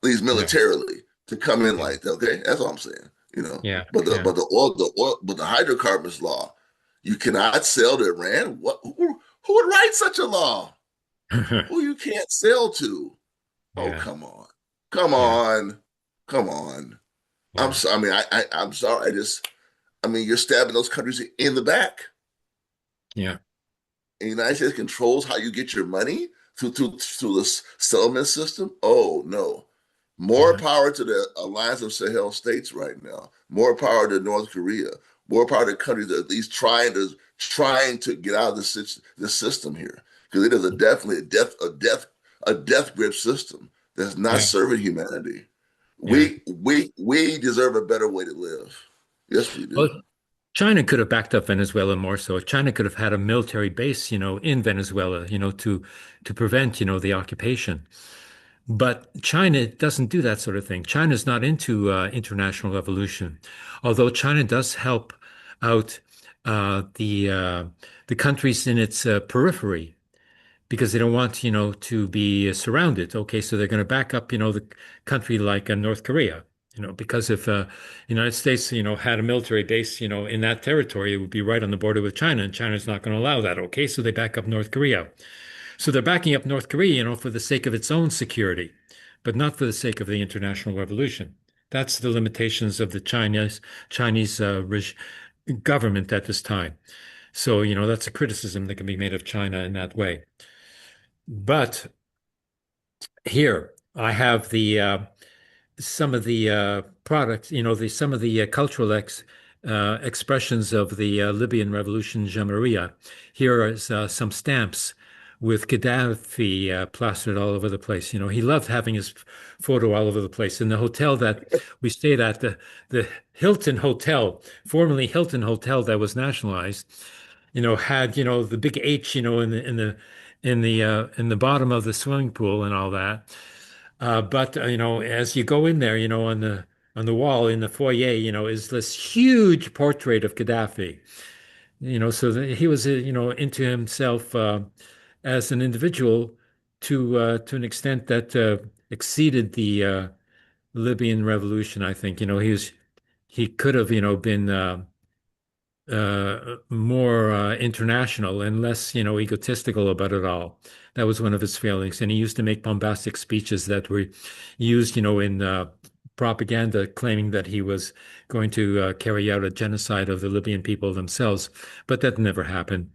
at least Yeah. militarily, to come in Yeah. like that. Okay, that's all I'm saying. You know, Yeah. but the Yeah. but the oil the oil but the hydrocarbons law, you cannot sell to Iran. Who would write such a law? Who you can't sell to? Oh, Yeah. come Yeah. on, come on. I'm Yeah. sorry. I mean, I'm sorry. I mean, you're stabbing those countries in the back. Yeah. And the United States controls how you get your money through the settlement system. Oh no. More Yeah. power to the alliance of Sahel states right now. More power to North Korea. More power to countries that at least trying to get out of the system here. Because it is definitely a death grip system that's not Yeah. serving humanity. Yeah. We deserve a better way to live. Yes, we Well, do. China could have backed up Venezuela more so. China could have had a military base, in Venezuela, to prevent, the occupation. But China doesn't do that sort of thing. China's not into international revolution, although China does help out the countries in its periphery because they don't want, to be surrounded. Okay, so they're going to back up, the country like North Korea, because if United States, had a military base, in that territory, it would be right on the border with China, and China's not going to allow that. Okay, so they back up North Korea. So they're backing up North Korea, for the sake of its own security, but not for the sake of the international revolution. That's the limitations of the Chinese government at this time. So, that's a criticism that can be made of China in that way. But here I have the some of the products, the some of the cultural expressions of the Libyan Revolution, Jamaria. Here is some stamps with Gaddafi plastered all over the place. He loved having his photo all over the place. In the hotel that we stayed at, the Hilton Hotel, formerly Hilton Hotel that was nationalized, had, the big H, in the bottom of the swimming pool and all that. But as you go in there, on the wall in the foyer, is this huge portrait of Gaddafi. So he was, into himself as an individual to an extent that exceeded the Libyan revolution. I think, he could have, been more international and less, egotistical about it all. That was one of his failings. And he used to make bombastic speeches that were used, in propaganda, claiming that he was going to carry out a genocide of the Libyan people themselves. But that never happened.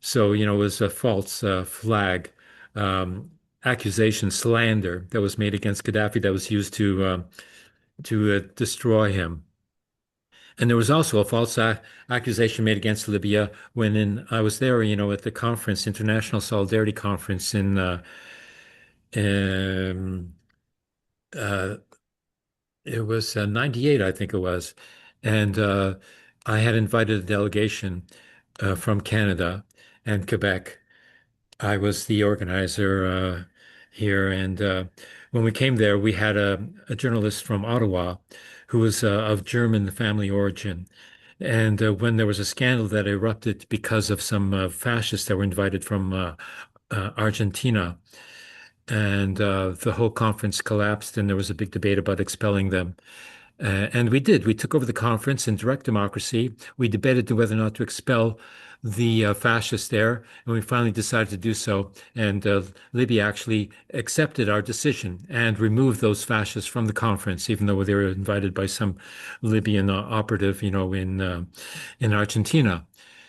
So, it was a false flag accusation, slander that was made against Gaddafi that was used to destroy him. And there was also a false accusation made against Libya I was there, at the conference, International Solidarity Conference um, uh, it was 98, I think it was. And I had invited a delegation from Canada and Quebec. I was the organizer here. And when we came there, we had a journalist from Ottawa who was of German family origin. And when there was a scandal that erupted because of some fascists that were invited from Argentina, and the whole conference collapsed, and there was a big debate about expelling them. And we did. We took over the conference in direct democracy. We debated whether or not to expel the fascists there, and we finally decided to do so. And Libya actually accepted our decision and removed those fascists from the conference, even though they were invited by some Libyan operative, in Argentina.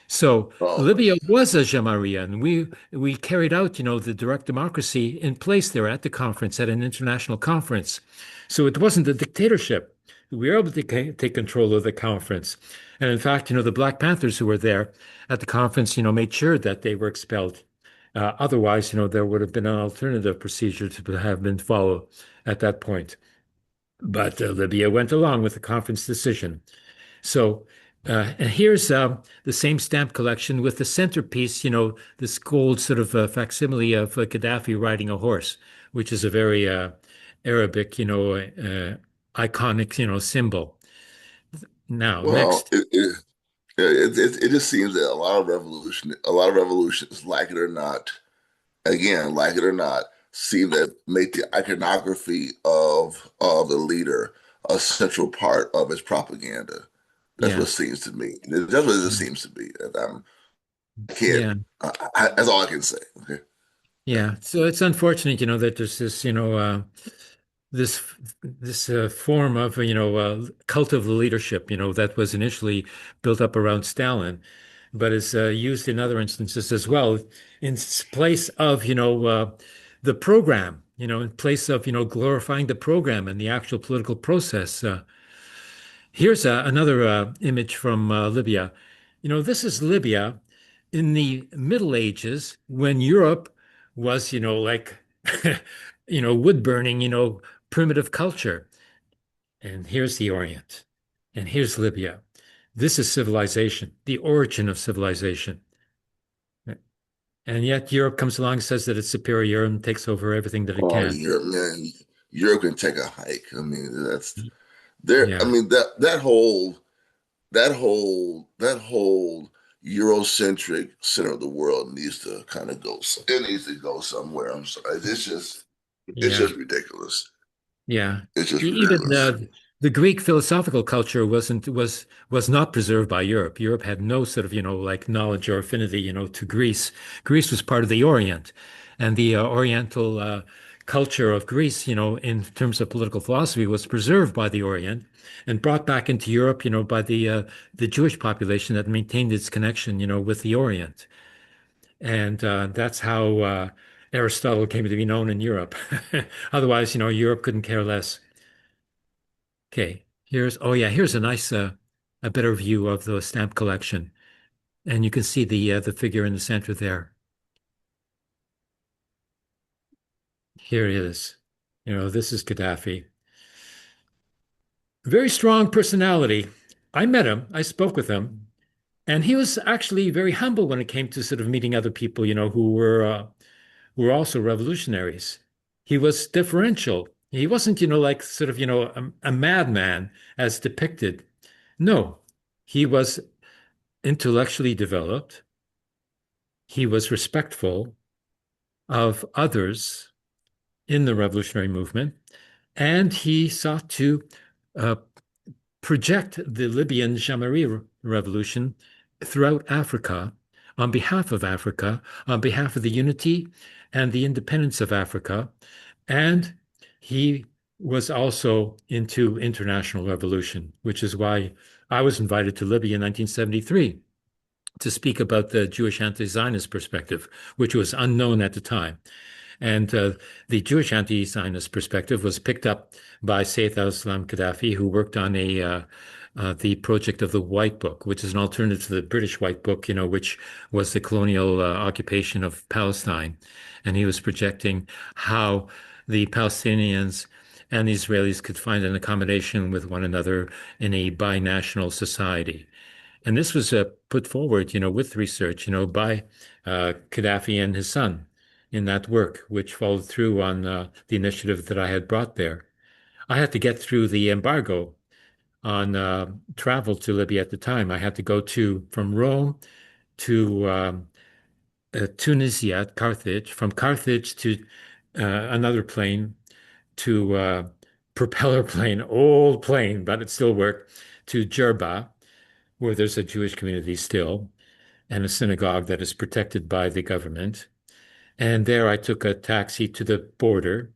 So Oh, Libya was a Jamaria, and we carried out, the direct democracy in place there at the conference, at an international conference. So it wasn't a dictatorship. We were able to take control of the conference. And in fact, the Black Panthers who were there at the conference, made sure that they were expelled. Otherwise, there would have been an alternative procedure to have been followed at that point. But Libya went along with the conference decision. So, and here's the same stamp collection with the centerpiece, this gold sort of facsimile of Gaddafi riding a horse, which is a very Arabic, iconic, symbol. Now, well, next. it just seems that a lot of revolutions, like it or not, again, like it or not, see that make the iconography of the leader a central part of its propaganda. That's what Yeah, it seems to me. That's what it seems to be. And I can't. yeah, That's all I can say. Okay. yeah. So it's unfortunate, that there's this, this form of cult of the leadership that was initially built up around Stalin, but is used in other instances as well in place of the program, in place of glorifying the program and the actual political process. Here's another image from Libya. This is Libya in the Middle Ages when Europe was like wood burning, primitive culture. And here's the Orient. And here's Libya. This is civilization, the origin of civilization. And yet Europe comes along and says that it's superior and takes over everything that it Oh, can. Europe, man, Europe can take a hike. I mean, that's there. I Yeah, mean that whole Eurocentric center of the world needs to kind of go. It needs to go somewhere. I'm sorry. It's yeah. just ridiculous. Yeah, It's just even ridiculous. the Greek philosophical culture was not preserved by Europe. Europe had no sort of like knowledge or affinity to Greece. Greece was part of the Orient, and the Oriental culture of Greece, in terms of political philosophy, was preserved by the Orient and brought back into Europe, by the Jewish population that maintained its connection, with the Orient, and that's how Aristotle came to be known in Europe. Otherwise, Europe couldn't care less. Okay, oh yeah, here's a nice, a better view of the stamp collection, and you can see the figure in the center there. Here he is. This is Gaddafi. Very strong personality. I met him. I spoke with him, and he was actually very humble when it came to sort of meeting other people, who were also revolutionaries. He was differential. He wasn't, like sort of, a madman as depicted. No, he was intellectually developed. He was respectful of others in the revolutionary movement, and he sought to uh, project the Libyan Jamahiri revolution throughout Africa on behalf of the unity and the independence of Africa. And he was also into international revolution, which is why I was invited to Libya in 1973 to speak about the Jewish anti-Zionist perspective, which was unknown at the time. And the Jewish anti-Zionist perspective was picked up by Saif al-Islam Gaddafi, who worked on the project of the White Book, which is an alternative to the British White Book, which was the colonial occupation of Palestine. And he was projecting how the Palestinians and the Israelis could find an accommodation with one another in a binational society. And this was put forward, with research, by Gaddafi and his son in that work, which followed through on the initiative that I had brought there. I had to get through the embargo on travel to Libya at the time. I had to go from Rome to Tunisia, Carthage, from Carthage to another plane to propeller plane, old plane, but it still worked, to Jerba, where there's a Jewish community still, and a synagogue that is protected by the government. And there I took a taxi to the border,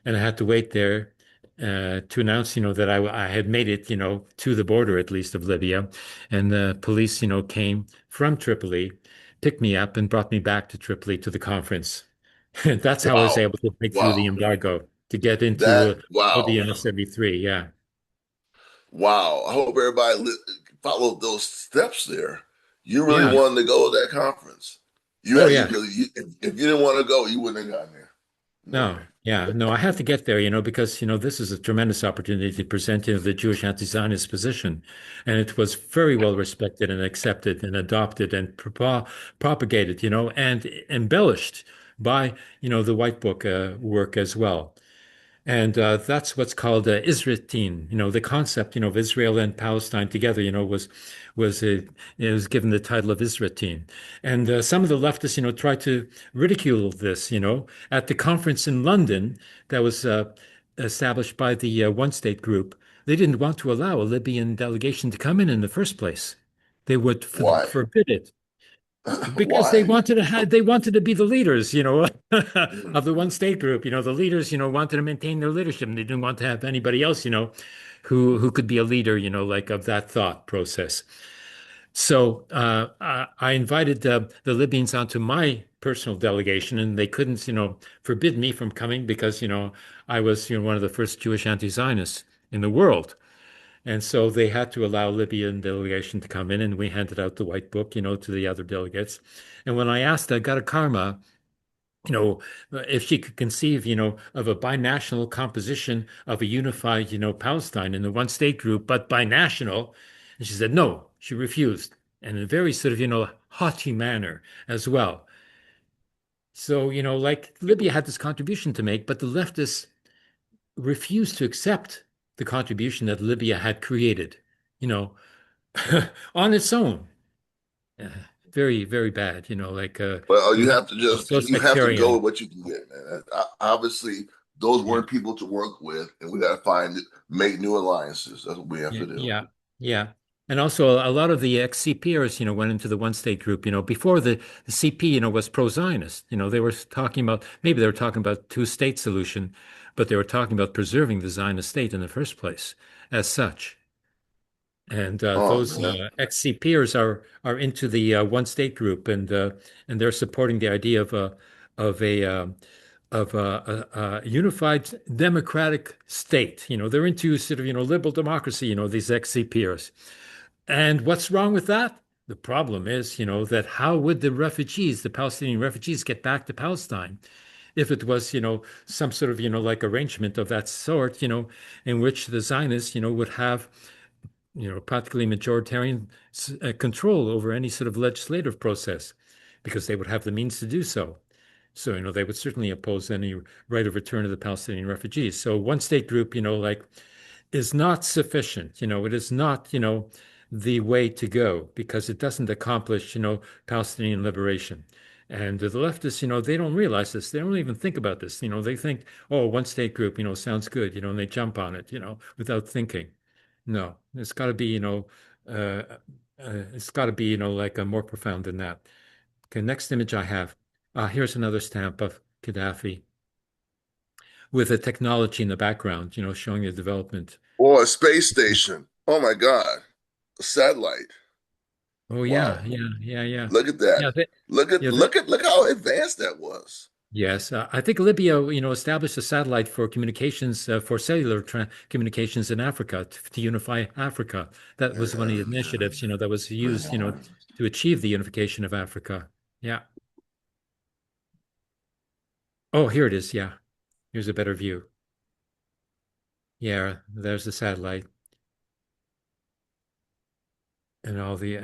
and I had to wait there to announce, that I had made it, to the border at least of Libya. And the police, came from Tripoli, picked me up, and brought me back to Tripoli to the conference. That's how I was Wow. able to break through the Wow. embargo to get into Wow. Libya 73. Yeah. Wow. I hope everybody followed those steps there. You really Yeah. wanted to go to that conference. You Oh, had yeah. if you didn't want to go, you wouldn't have gotten there. No No, way. yeah, no, I have to get there, because, this is a tremendous opportunity to present, the Jewish anti-Zionist position. And it was very well respected and accepted and adopted and propagated, and embellished by, the White Book work as well. And that's what's called Israetin. The concept, of Israel and Palestine together, it was given the title of Israetin. And some of the leftists, tried to ridicule this. At the conference in London that was established by the One State Group, they didn't want to allow a Libyan delegation to come in the first place. They would Why? forbid it. Because Why? they wanted to be the leaders, of the one state group. The leaders, wanted to maintain their leadership. And they didn't want to have anybody else, who could be a leader, like of that thought process. So I invited the Libyans onto my personal delegation, and they couldn't, forbid me from coming because, I was, one of the first Jewish anti-Zionists in the world. And so they had to allow Libyan delegation to come in, and we handed out the white book, to the other delegates. And when I asked Gata Karma, you know, if she could conceive, of a binational composition of a unified, Palestine in the one state group, but binational, and she said no, she refused, and in a very sort of, haughty manner as well. So, like Libya had this contribution to make, but the leftists refused to accept the contribution that Libya had created, you know, on its own. Uh, very, very bad, like Well, so you have to go sectarian. with what you can get, man. Obviously, those Yeah, weren't people to work with, and we got to make new alliances. That's what we have yeah, to do. yeah, yeah. And also a lot of the ex-CPers, went into the one state group, before the CP, was pro-Zionist. They were talking about, maybe they were talking about two-state solution, but they were talking about preserving the Zionist state in the first place as such. And Oh those man, ex-CPers are into the one state group, and they're supporting the idea of a unified democratic state. They're into sort of liberal democracy. These ex-CPers. And what's wrong with that? The problem is, that how would the Palestinian refugees, get back to Palestine if it was, some sort of, like arrangement of that sort, in which the Zionists, would have practically majoritarian control over any sort of legislative process because they would have the means to do so. So, they would certainly oppose any right of return of the Palestinian refugees. So one state group, like is not sufficient. It is not, the way to go because it doesn't accomplish, Palestinian liberation. And the leftists, they don't realize this. They don't even think about this. They think, oh, one state group, sounds good, and they jump on it, without thinking. No, it's got to be, uh, it's got to be, like more profound than that. Okay, next image I have. Here's another stamp of Gaddafi with a technology in the background, showing the development. boy, a space station. Oh my God, a satellite. Oh yeah, Wow, yeah, yeah, yeah, look at that. yeah. Yeah, Look how advanced that was. yes. I think Libya, established a satellite for communications, for cellular communications in Africa to unify Africa. That was one of the initiatives, that was used, to achieve the unification of Africa. Yeah. Oh, here it is. Yeah. Here's a better view. Yeah, there's the satellite and all the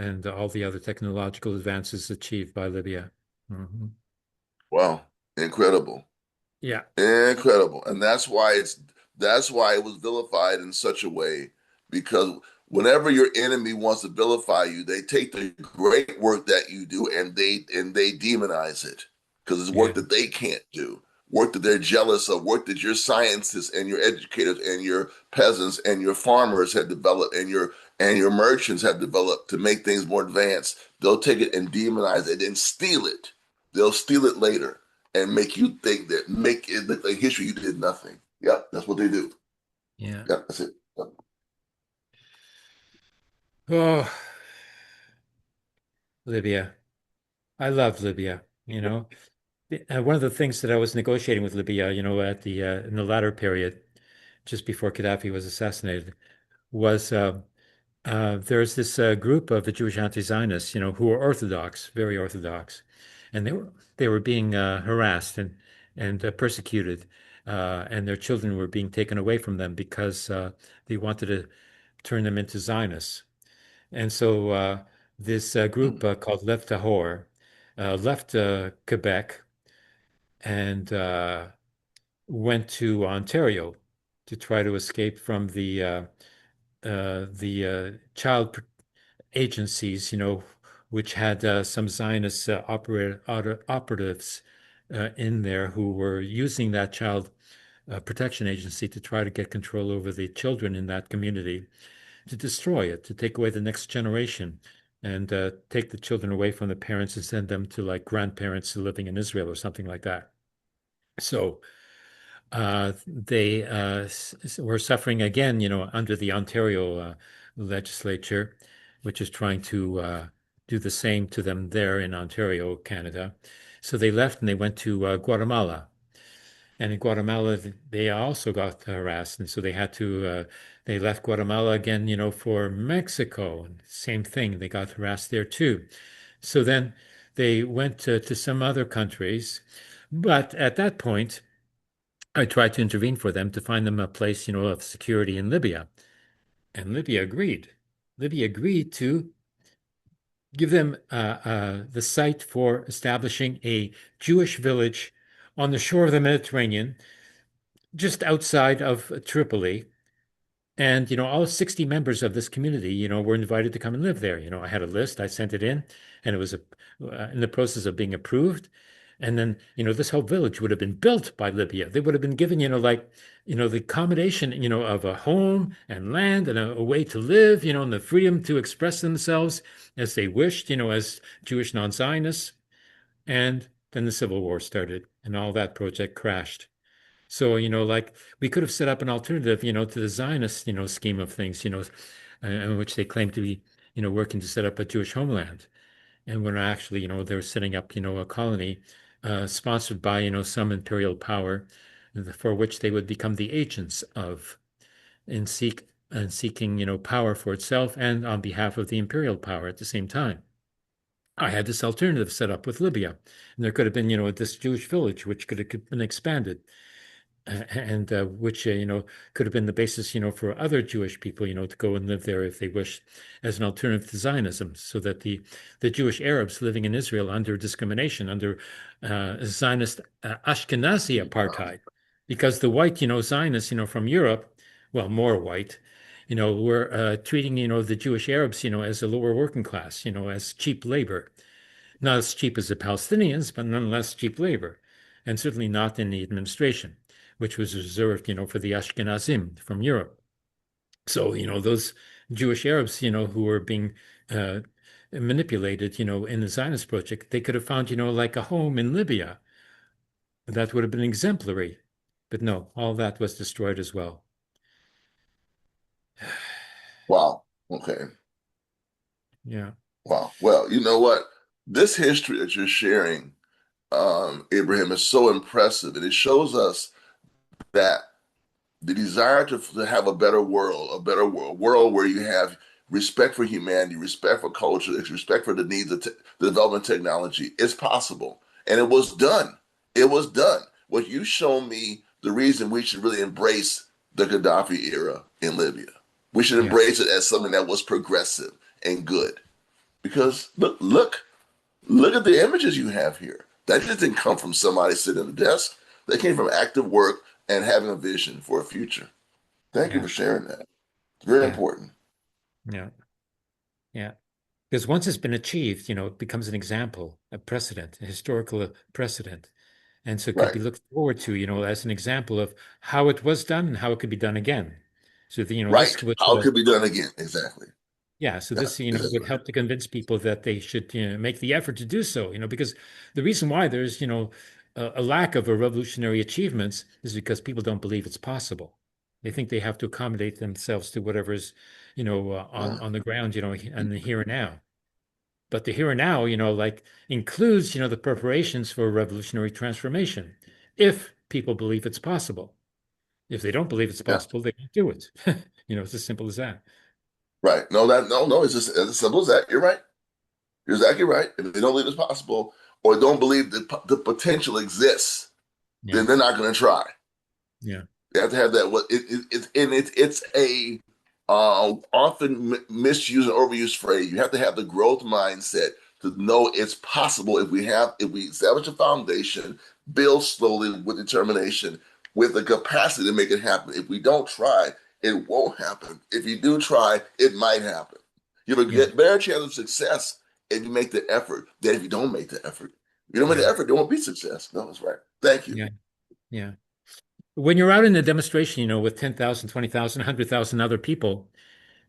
other technological advances achieved by Libya. Hmm. Wow, incredible. Yeah, Incredible. And that's why it was vilified in such a way, because whenever your enemy wants to vilify you, they take the great work that you do and they demonize it because it's yeah, work that they can't do. work that they're jealous of, work that your scientists and your educators and your peasants and your farmers have developed and your merchants have developed to make things more advanced. They'll take it and demonize it and steal it. They'll steal it later and make you think that make it look like history you did nothing. Yep, that's what they do. Yeah. Yep, that's it. Yep. Oh, Libya. I love Libya. You know, one of the things that I was negotiating with Libya, at the in the latter period, just before Gaddafi was assassinated, was there's this group of the Jewish anti-Zionists, who were Orthodox, very Orthodox, and they were being harassed and persecuted, and their children were being taken away from them because they wanted to turn them into Zionists. And so this group called Left Tahor left Quebec and went to Ontario to try to escape from the child agencies, which had some Zionist operatives in there who were using that child protection agency to try to get control over the children in that community, to destroy it, to take away the next generation, and take the children away from the parents and send them to like grandparents living in Israel or something like that. So they were suffering again, under the Ontario legislature, which is trying to do the same to them there in Ontario, Canada. So they left and they went to Guatemala. And in Guatemala, they also got harassed. And so they left Guatemala again, for Mexico. And same thing, they got harassed there too. So then they went to some other countries. But at that point, I tried to intervene for them to find them a place, of security in Libya. And Libya agreed. Libya agreed to give them the site for establishing a Jewish village on the shore of the Mediterranean, just outside of Tripoli. And, all 60 members of this community, were invited to come and live there. I had a list, I sent it in, and it was in the process of being approved. And then, this whole village would have been built by Libya. They would have been given, the accommodation, of a home and land and a way to live, and the freedom to express themselves as they wished, as Jewish non-Zionists. And then the Civil War started, and all that project crashed. So, we could have set up an alternative, to the Zionist, scheme of things, in which they claim to be, working to set up a Jewish homeland. And when actually, they're setting up, a colony sponsored by, some imperial power for which they would become the agents of and seeking, power for itself and on behalf of the imperial power at the same time. I had this alternative set up with Libya, and there could have been, this Jewish village which could have been expanded and which could have been the basis for other Jewish people to go and live there if they wished as an alternative to Zionism, so that the Jewish Arabs living in Israel under discrimination under Zionist Ashkenazi apartheid, because the white Zionists from Europe, well, more white, were treating the Jewish Arabs as a lower working class, as cheap labor, not as cheap as the Palestinians, but nonetheless cheap labor, and certainly not in the administration, which was reserved, for the Ashkenazim from Europe. So, those Jewish Arabs, who were being uh, manipulated, in the Zionist project, they could have found, like a home in Libya. That would have been exemplary. But no, all that was destroyed as well. Wow. Okay. Yeah, Wow. Well, you know what? This history that you're sharing, Abraham, is so impressive, and it shows us that the desire to have a better world where you have respect for humanity, respect for culture, respect for the needs of the development of technology, is possible. And it was done. It was done. What you show me, the reason we should really embrace the Gaddafi era in Libya. We should yeah, embrace it as something that was progressive and good. Because look at the images you have here. That just didn't come from somebody sitting at a desk. That came from active work and having a vision for a future. Thank you yeah, for sharing that. It's very yeah, important. yeah, yeah. Because once it's been achieved, it becomes an example, a precedent, a historical precedent. And so it could Right. be looked forward to, as an example of how it was done and how it could be done again. So, this Right. would, How it could be done again. Exactly. yeah, so Yeah, this, would exactly. help to convince people that they should, make the effort to do so, because the reason why there's, a lack of a revolutionary achievements is because people don't believe it's possible. They think they have to accommodate themselves to whatever is, Yeah. on the ground, and the here and now. But the here and now, like includes, the preparations for a revolutionary transformation, if people believe it's possible. If they don't believe it's Yeah. possible, they don't do it. It's as simple as that. Right. No, it's just as simple as that. You're right. You're exactly right. If they don't believe it's possible or don't believe that the potential exists, Yeah, then they're not going to try. yeah, You have to have that. What it's a often misused and overused phrase. You have to have the growth mindset to know it's possible if we establish a foundation, build slowly with determination, with the capacity to make it happen. If we don't try, it won't happen. If you do try, it might happen. You have a yeah, better chance of success if you make the effort than if you don't make the effort. If you don't make the yeah, effort, there won't be success. No, that's right. Thank you. yeah, yeah. When you're out in a demonstration, with 10,000, 20,000, 100,000 other people,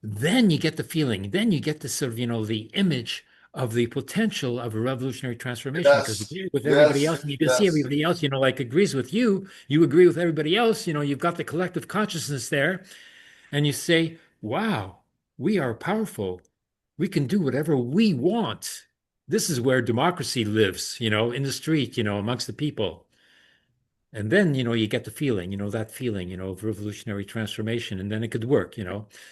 then you get the feeling, then you get the sort of, the image of the potential of a revolutionary transformation because you Yes, agree with everybody yes, else and you can see yes. everybody else, like agrees with you. You agree with everybody else, you've got the collective consciousness there and you say, wow, we are powerful. We can do whatever we want. This is where democracy lives, in the street, amongst the people. And then, you get the feeling, that feeling, of revolutionary transformation, and then it could work.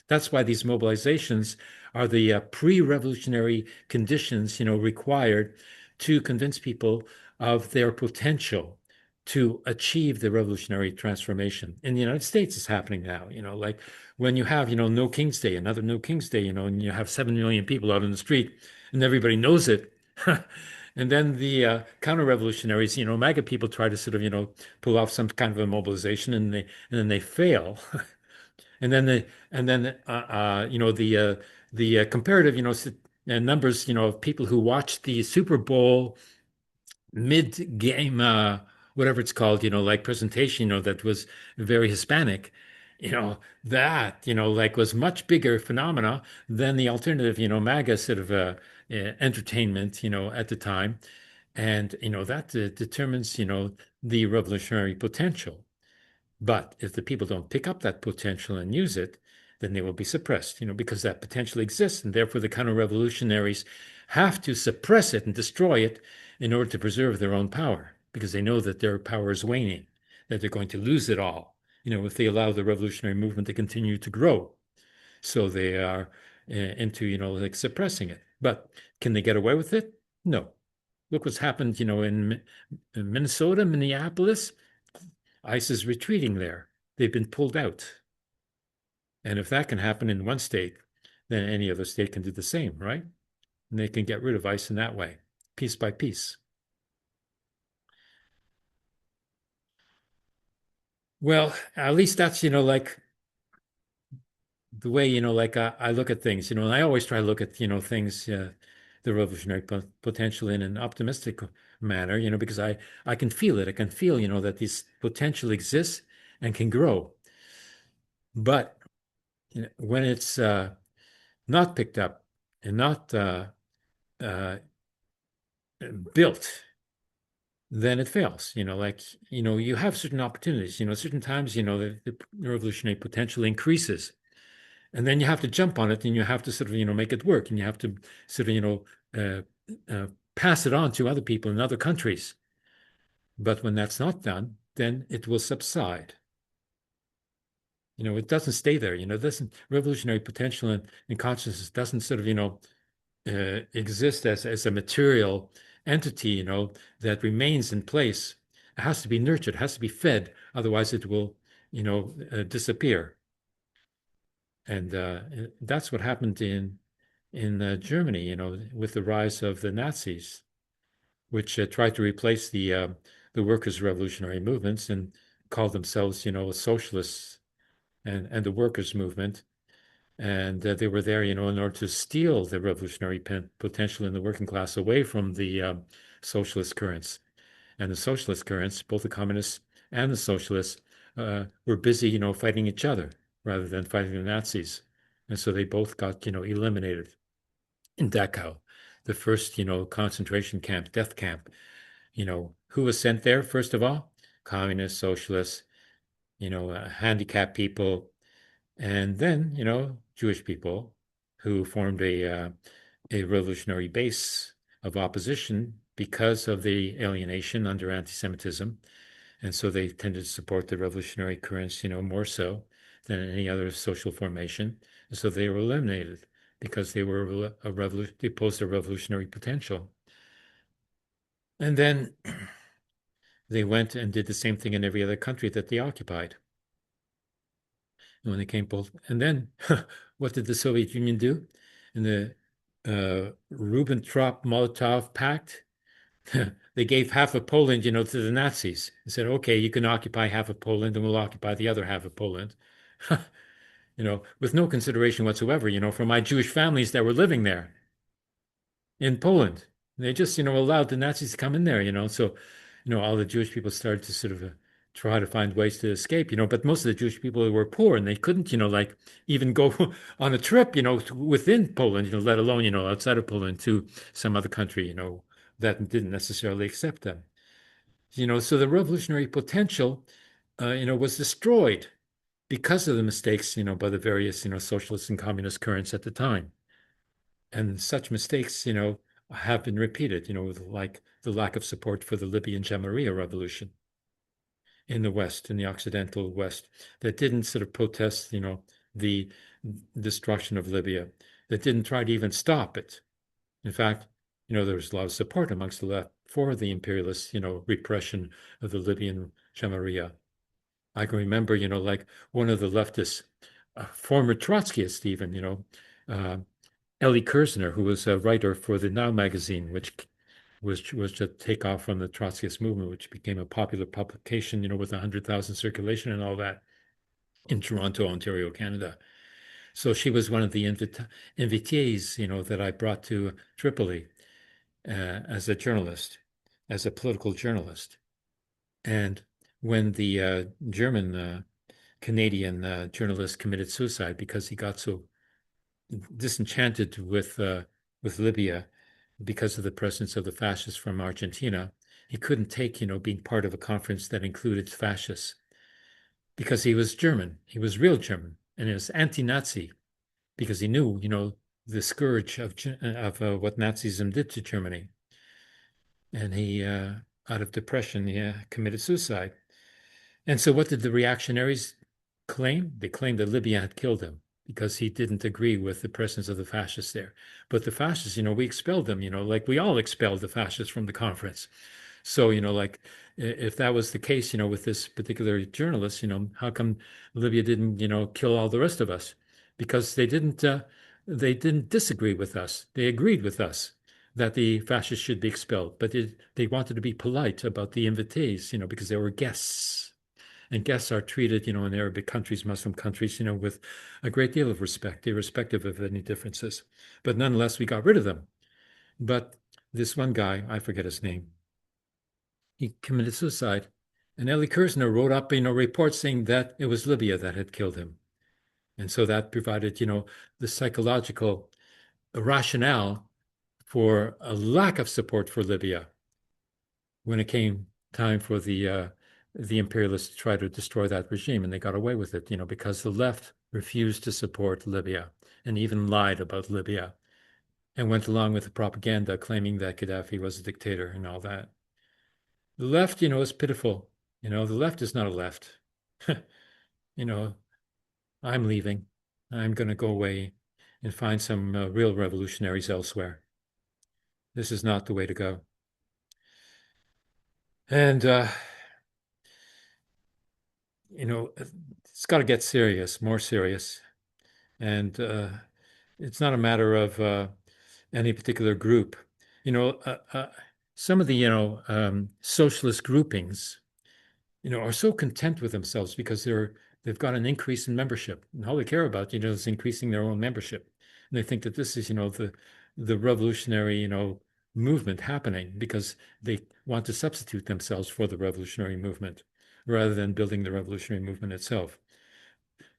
That's why these mobilizations are the pre-revolutionary conditions, required to convince people of their potential to achieve the revolutionary transformation. In the United States, it's happening now, like when you have, No King's Day, another No King's Day, and you have 7 million people out in the street and everybody knows it. And then the counter-revolutionaries, MAGA people try to sort of, pull off some kind of a mobilization, and then they fail, and then the comparative, numbers, of people who watch the Super Bowl mid-game, whatever it's called, like presentation, that was very Hispanic. That, like was much bigger phenomena than the alternative, MAGA sort of entertainment, at the time. And, that determines, the revolutionary potential. But if the people don't pick up that potential and use it, then they will be suppressed, because that potential exists. And therefore, the counter-revolutionaries have to suppress it and destroy it in order to preserve their own power, because they know that their power is waning, that they're going to lose it all, if they allow the revolutionary movement to continue to grow. So they are into, like suppressing it. But can they get away with it? No. Look what's happened, in Minnesota, Minneapolis. ICE is retreating there. They've been pulled out. And if that can happen in one state, then any other state can do the same, right? And they can get rid of ICE in that way, piece by piece. Well, at least that's, like the way, like I look at things, and I always try to look at, things, the revolutionary potential in an optimistic manner, because I can feel it. I can feel, that this potential exists and can grow. But when it's not picked up and not uh, built, then it fails. Like, you have certain opportunities, certain times, the revolutionary potential increases. And then you have to jump on it and you have to sort of, make it work and you have to sort of, pass it on to other people in other countries. But when that's not done, then it will subside. It doesn't stay there. It doesn't revolutionary potential and consciousness doesn't sort of, exist as a material entity, that remains in place. It has to be nurtured, it has to be fed, otherwise it will, disappear. And that's what happened in Germany, with the rise of the Nazis, which tried to replace the workers' revolutionary movements and called themselves, socialists and the workers' movement. And they were there, in order to steal the revolutionary potential in the working class away from the socialist currents. and the socialist currents, both the communists and the socialists, were busy, fighting each other rather than fighting the Nazis. And so they both got, eliminated in Dachau, the first, concentration camp, death camp. Who was sent there, first of all? Communists, socialists, handicapped people, and then, Jewish people who formed a revolutionary base of opposition because of the alienation under anti-Semitism. And so they tended to support the revolutionary currents, more so than any other social formation. And so they were eliminated because they posed a revolutionary potential. And then they went and did the same thing in every other country that they occupied. And when they came both, and then what did the Soviet Union do? In the Ribbentrop-Molotov Pact, they gave half of Poland, to the Nazis and said, okay, you can occupy half of Poland and we'll occupy the other half of Poland, with no consideration whatsoever, for my Jewish families that were living there in Poland. They just, allowed the Nazis to come in there, So, all the Jewish people started to sort of try to find ways to escape, but most of the Jewish people were poor and they couldn't, like even go on a trip, within Poland, let alone, outside of Poland to some other country, that didn't necessarily accept them. So the revolutionary potential, was destroyed because of the mistakes, by the various, socialist and communist currents at the time. And such mistakes, have been repeated, like the lack of support for the Libyan Jamahiriya revolution in the West, in the Occidental West, that didn't sort of protest, the destruction of Libya, that didn't try to even stop it. In fact, there was a lot of support amongst the left for the imperialist, repression of the Libyan Jamahiriya. I can remember, like one of the leftists, former Trotskyist even, Ellie Kersner, who was a writer for the Now magazine, which was a takeoff from the Trotskyist movement, which became a popular publication, with 100,000 circulation and all that in Toronto, Ontario, Canada. So she was one of the invitees, that I brought to Tripoli as a journalist, as a political journalist. And when the German Canadian journalist committed suicide because he got so disenchanted with Libya because of the presence of the fascists from Argentina. He couldn't take, being part of a conference that included fascists because he was German. He was real German, and he was anti-Nazi because he knew, the scourge of what Nazism did to Germany. And he, out of depression, committed suicide. And so, what did the reactionaries claim? They claimed that Libya had killed him because he didn't agree with the presence of the fascists there. But the fascists, we expelled them, like we all expelled the fascists from the conference. So, like if that was the case, with this particular journalist, how come Libya didn't, kill all the rest of us? Because they didn't disagree with us. They agreed with us that the fascists should be expelled, but they wanted to be polite about the invitees, because they were guests. And guests are treated, in Arabic countries, Muslim countries, with a great deal of respect, irrespective of any differences. But nonetheless, we got rid of them. But this one guy, I forget his name, he committed suicide. And Eli Kersner wrote up, reports saying that it was Libya that had killed him. And so that provided, the psychological rationale for a lack of support for Libya when it came time for the imperialists to try to destroy that regime, and they got away with it, because the left refused to support Libya and even lied about Libya and went along with the propaganda claiming that Gaddafi was a dictator and all that. The left, is pitiful. The left is not a left. You know, I'm leaving. I'm going to go away and find some real revolutionaries elsewhere. This is not the way to go. And it's got to get serious, more serious. And it's not a matter of any particular group. You know, uh, uh, some of the, socialist groupings, are so content with themselves because they've got an increase in membership. And all they care about, is increasing their own membership. And they think that this is, the revolutionary, movement happening because they want to substitute themselves for the revolutionary movement rather than building the revolutionary movement itself.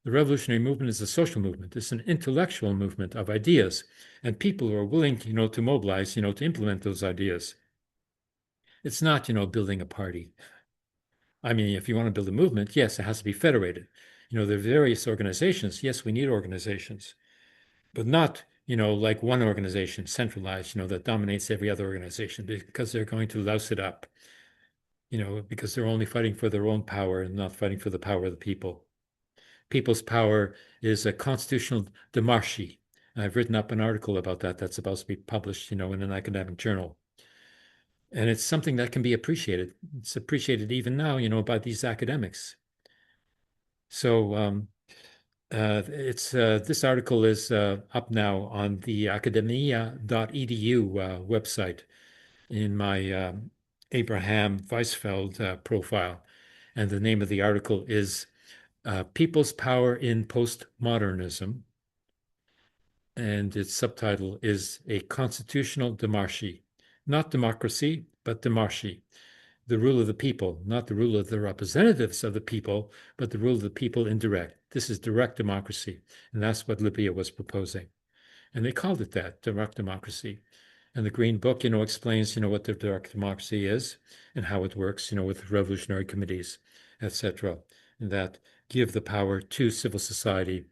The revolutionary movement is a social movement. It's an intellectual movement of ideas and people who are willing, to mobilize, to implement those ideas. It's not, building a party. I mean, if you want to build a movement, yes, it has to be federated. There are various organizations. Yes, we need organizations, but not, like one organization centralized, that dominates every other organization because they're going to louse it up, because they're only fighting for their own power and not fighting for the power of the people. People's power is a constitutional demarche. I've written up an article about that that's supposed to be published, in an academic journal. And it's something that can be appreciated. It's appreciated even now, by these academics. So it's this article is up now on the academia.edu website in my Abraham Weizfeld profile. And the name of the article is People's Power in Postmodernism. And its subtitle is A Constitutional Demarche. Not democracy, but demarche. The rule of the people, not the rule of the representatives of the people, but the rule of the people indirect. This is direct democracy. And that's what Libya was proposing. And they called it that, direct democracy. And the Green Book, explains, what the direct democracy is and how it works, with revolutionary committees, etc., that give the power to civil society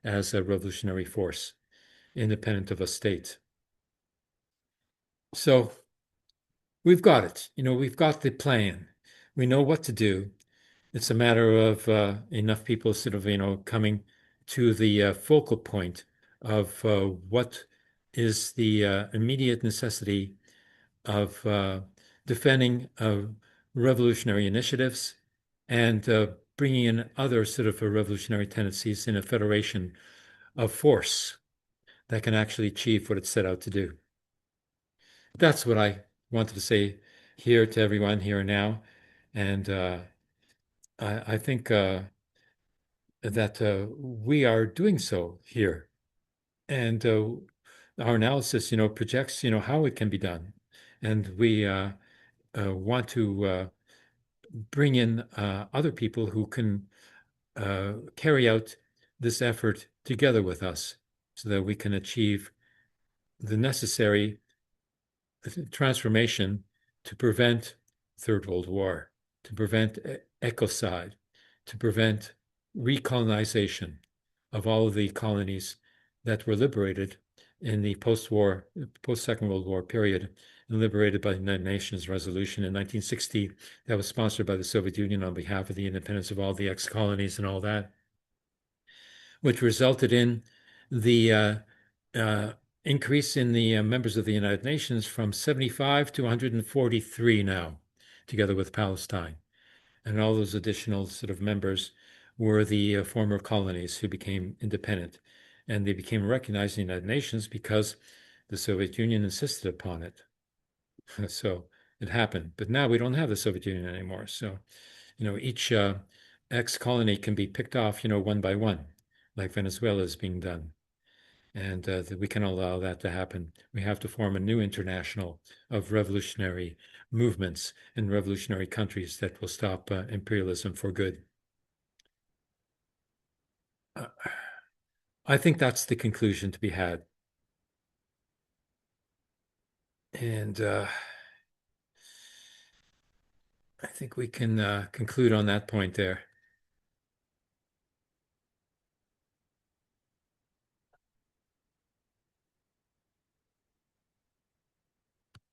as a revolutionary force, independent of a state. So we've got it. We've got the plan. We know what to do. It's a matter of enough people sort of, coming to the focal point of what is the immediate necessity of defending revolutionary initiatives and bringing in other sort of revolutionary tendencies in a federation of force that can actually achieve what it set out to do. That's what I wanted to say here to everyone here and now. And I think that we are doing so here. And our analysis, projects, how it can be done. And we want to bring in other people who can carry out this effort together with us so that we can achieve the necessary transformation to prevent Third World War, to prevent ecocide, to prevent recolonization of all of the colonies that were liberated in the post-war, post-Second World War period, and liberated by the United Nations resolution in 1960 that was sponsored by the Soviet Union on behalf of the independence of all the ex-colonies and all that, which resulted in the uh, increase in the members of the United Nations from 75 to 143 now, together with Palestine. And all those additional sort of members were the former colonies who became independent. And they became recognized in the United Nations because the Soviet Union insisted upon it. So it happened. But now we don't have the Soviet Union anymore. So, each ex-colony can be picked off, one by one, like Venezuela is being done. And we can allow that to happen. We have to form a new international of revolutionary movements in revolutionary countries that will stop imperialism for good. Uh, I think that's the conclusion to be had. And I think we can conclude on that point there.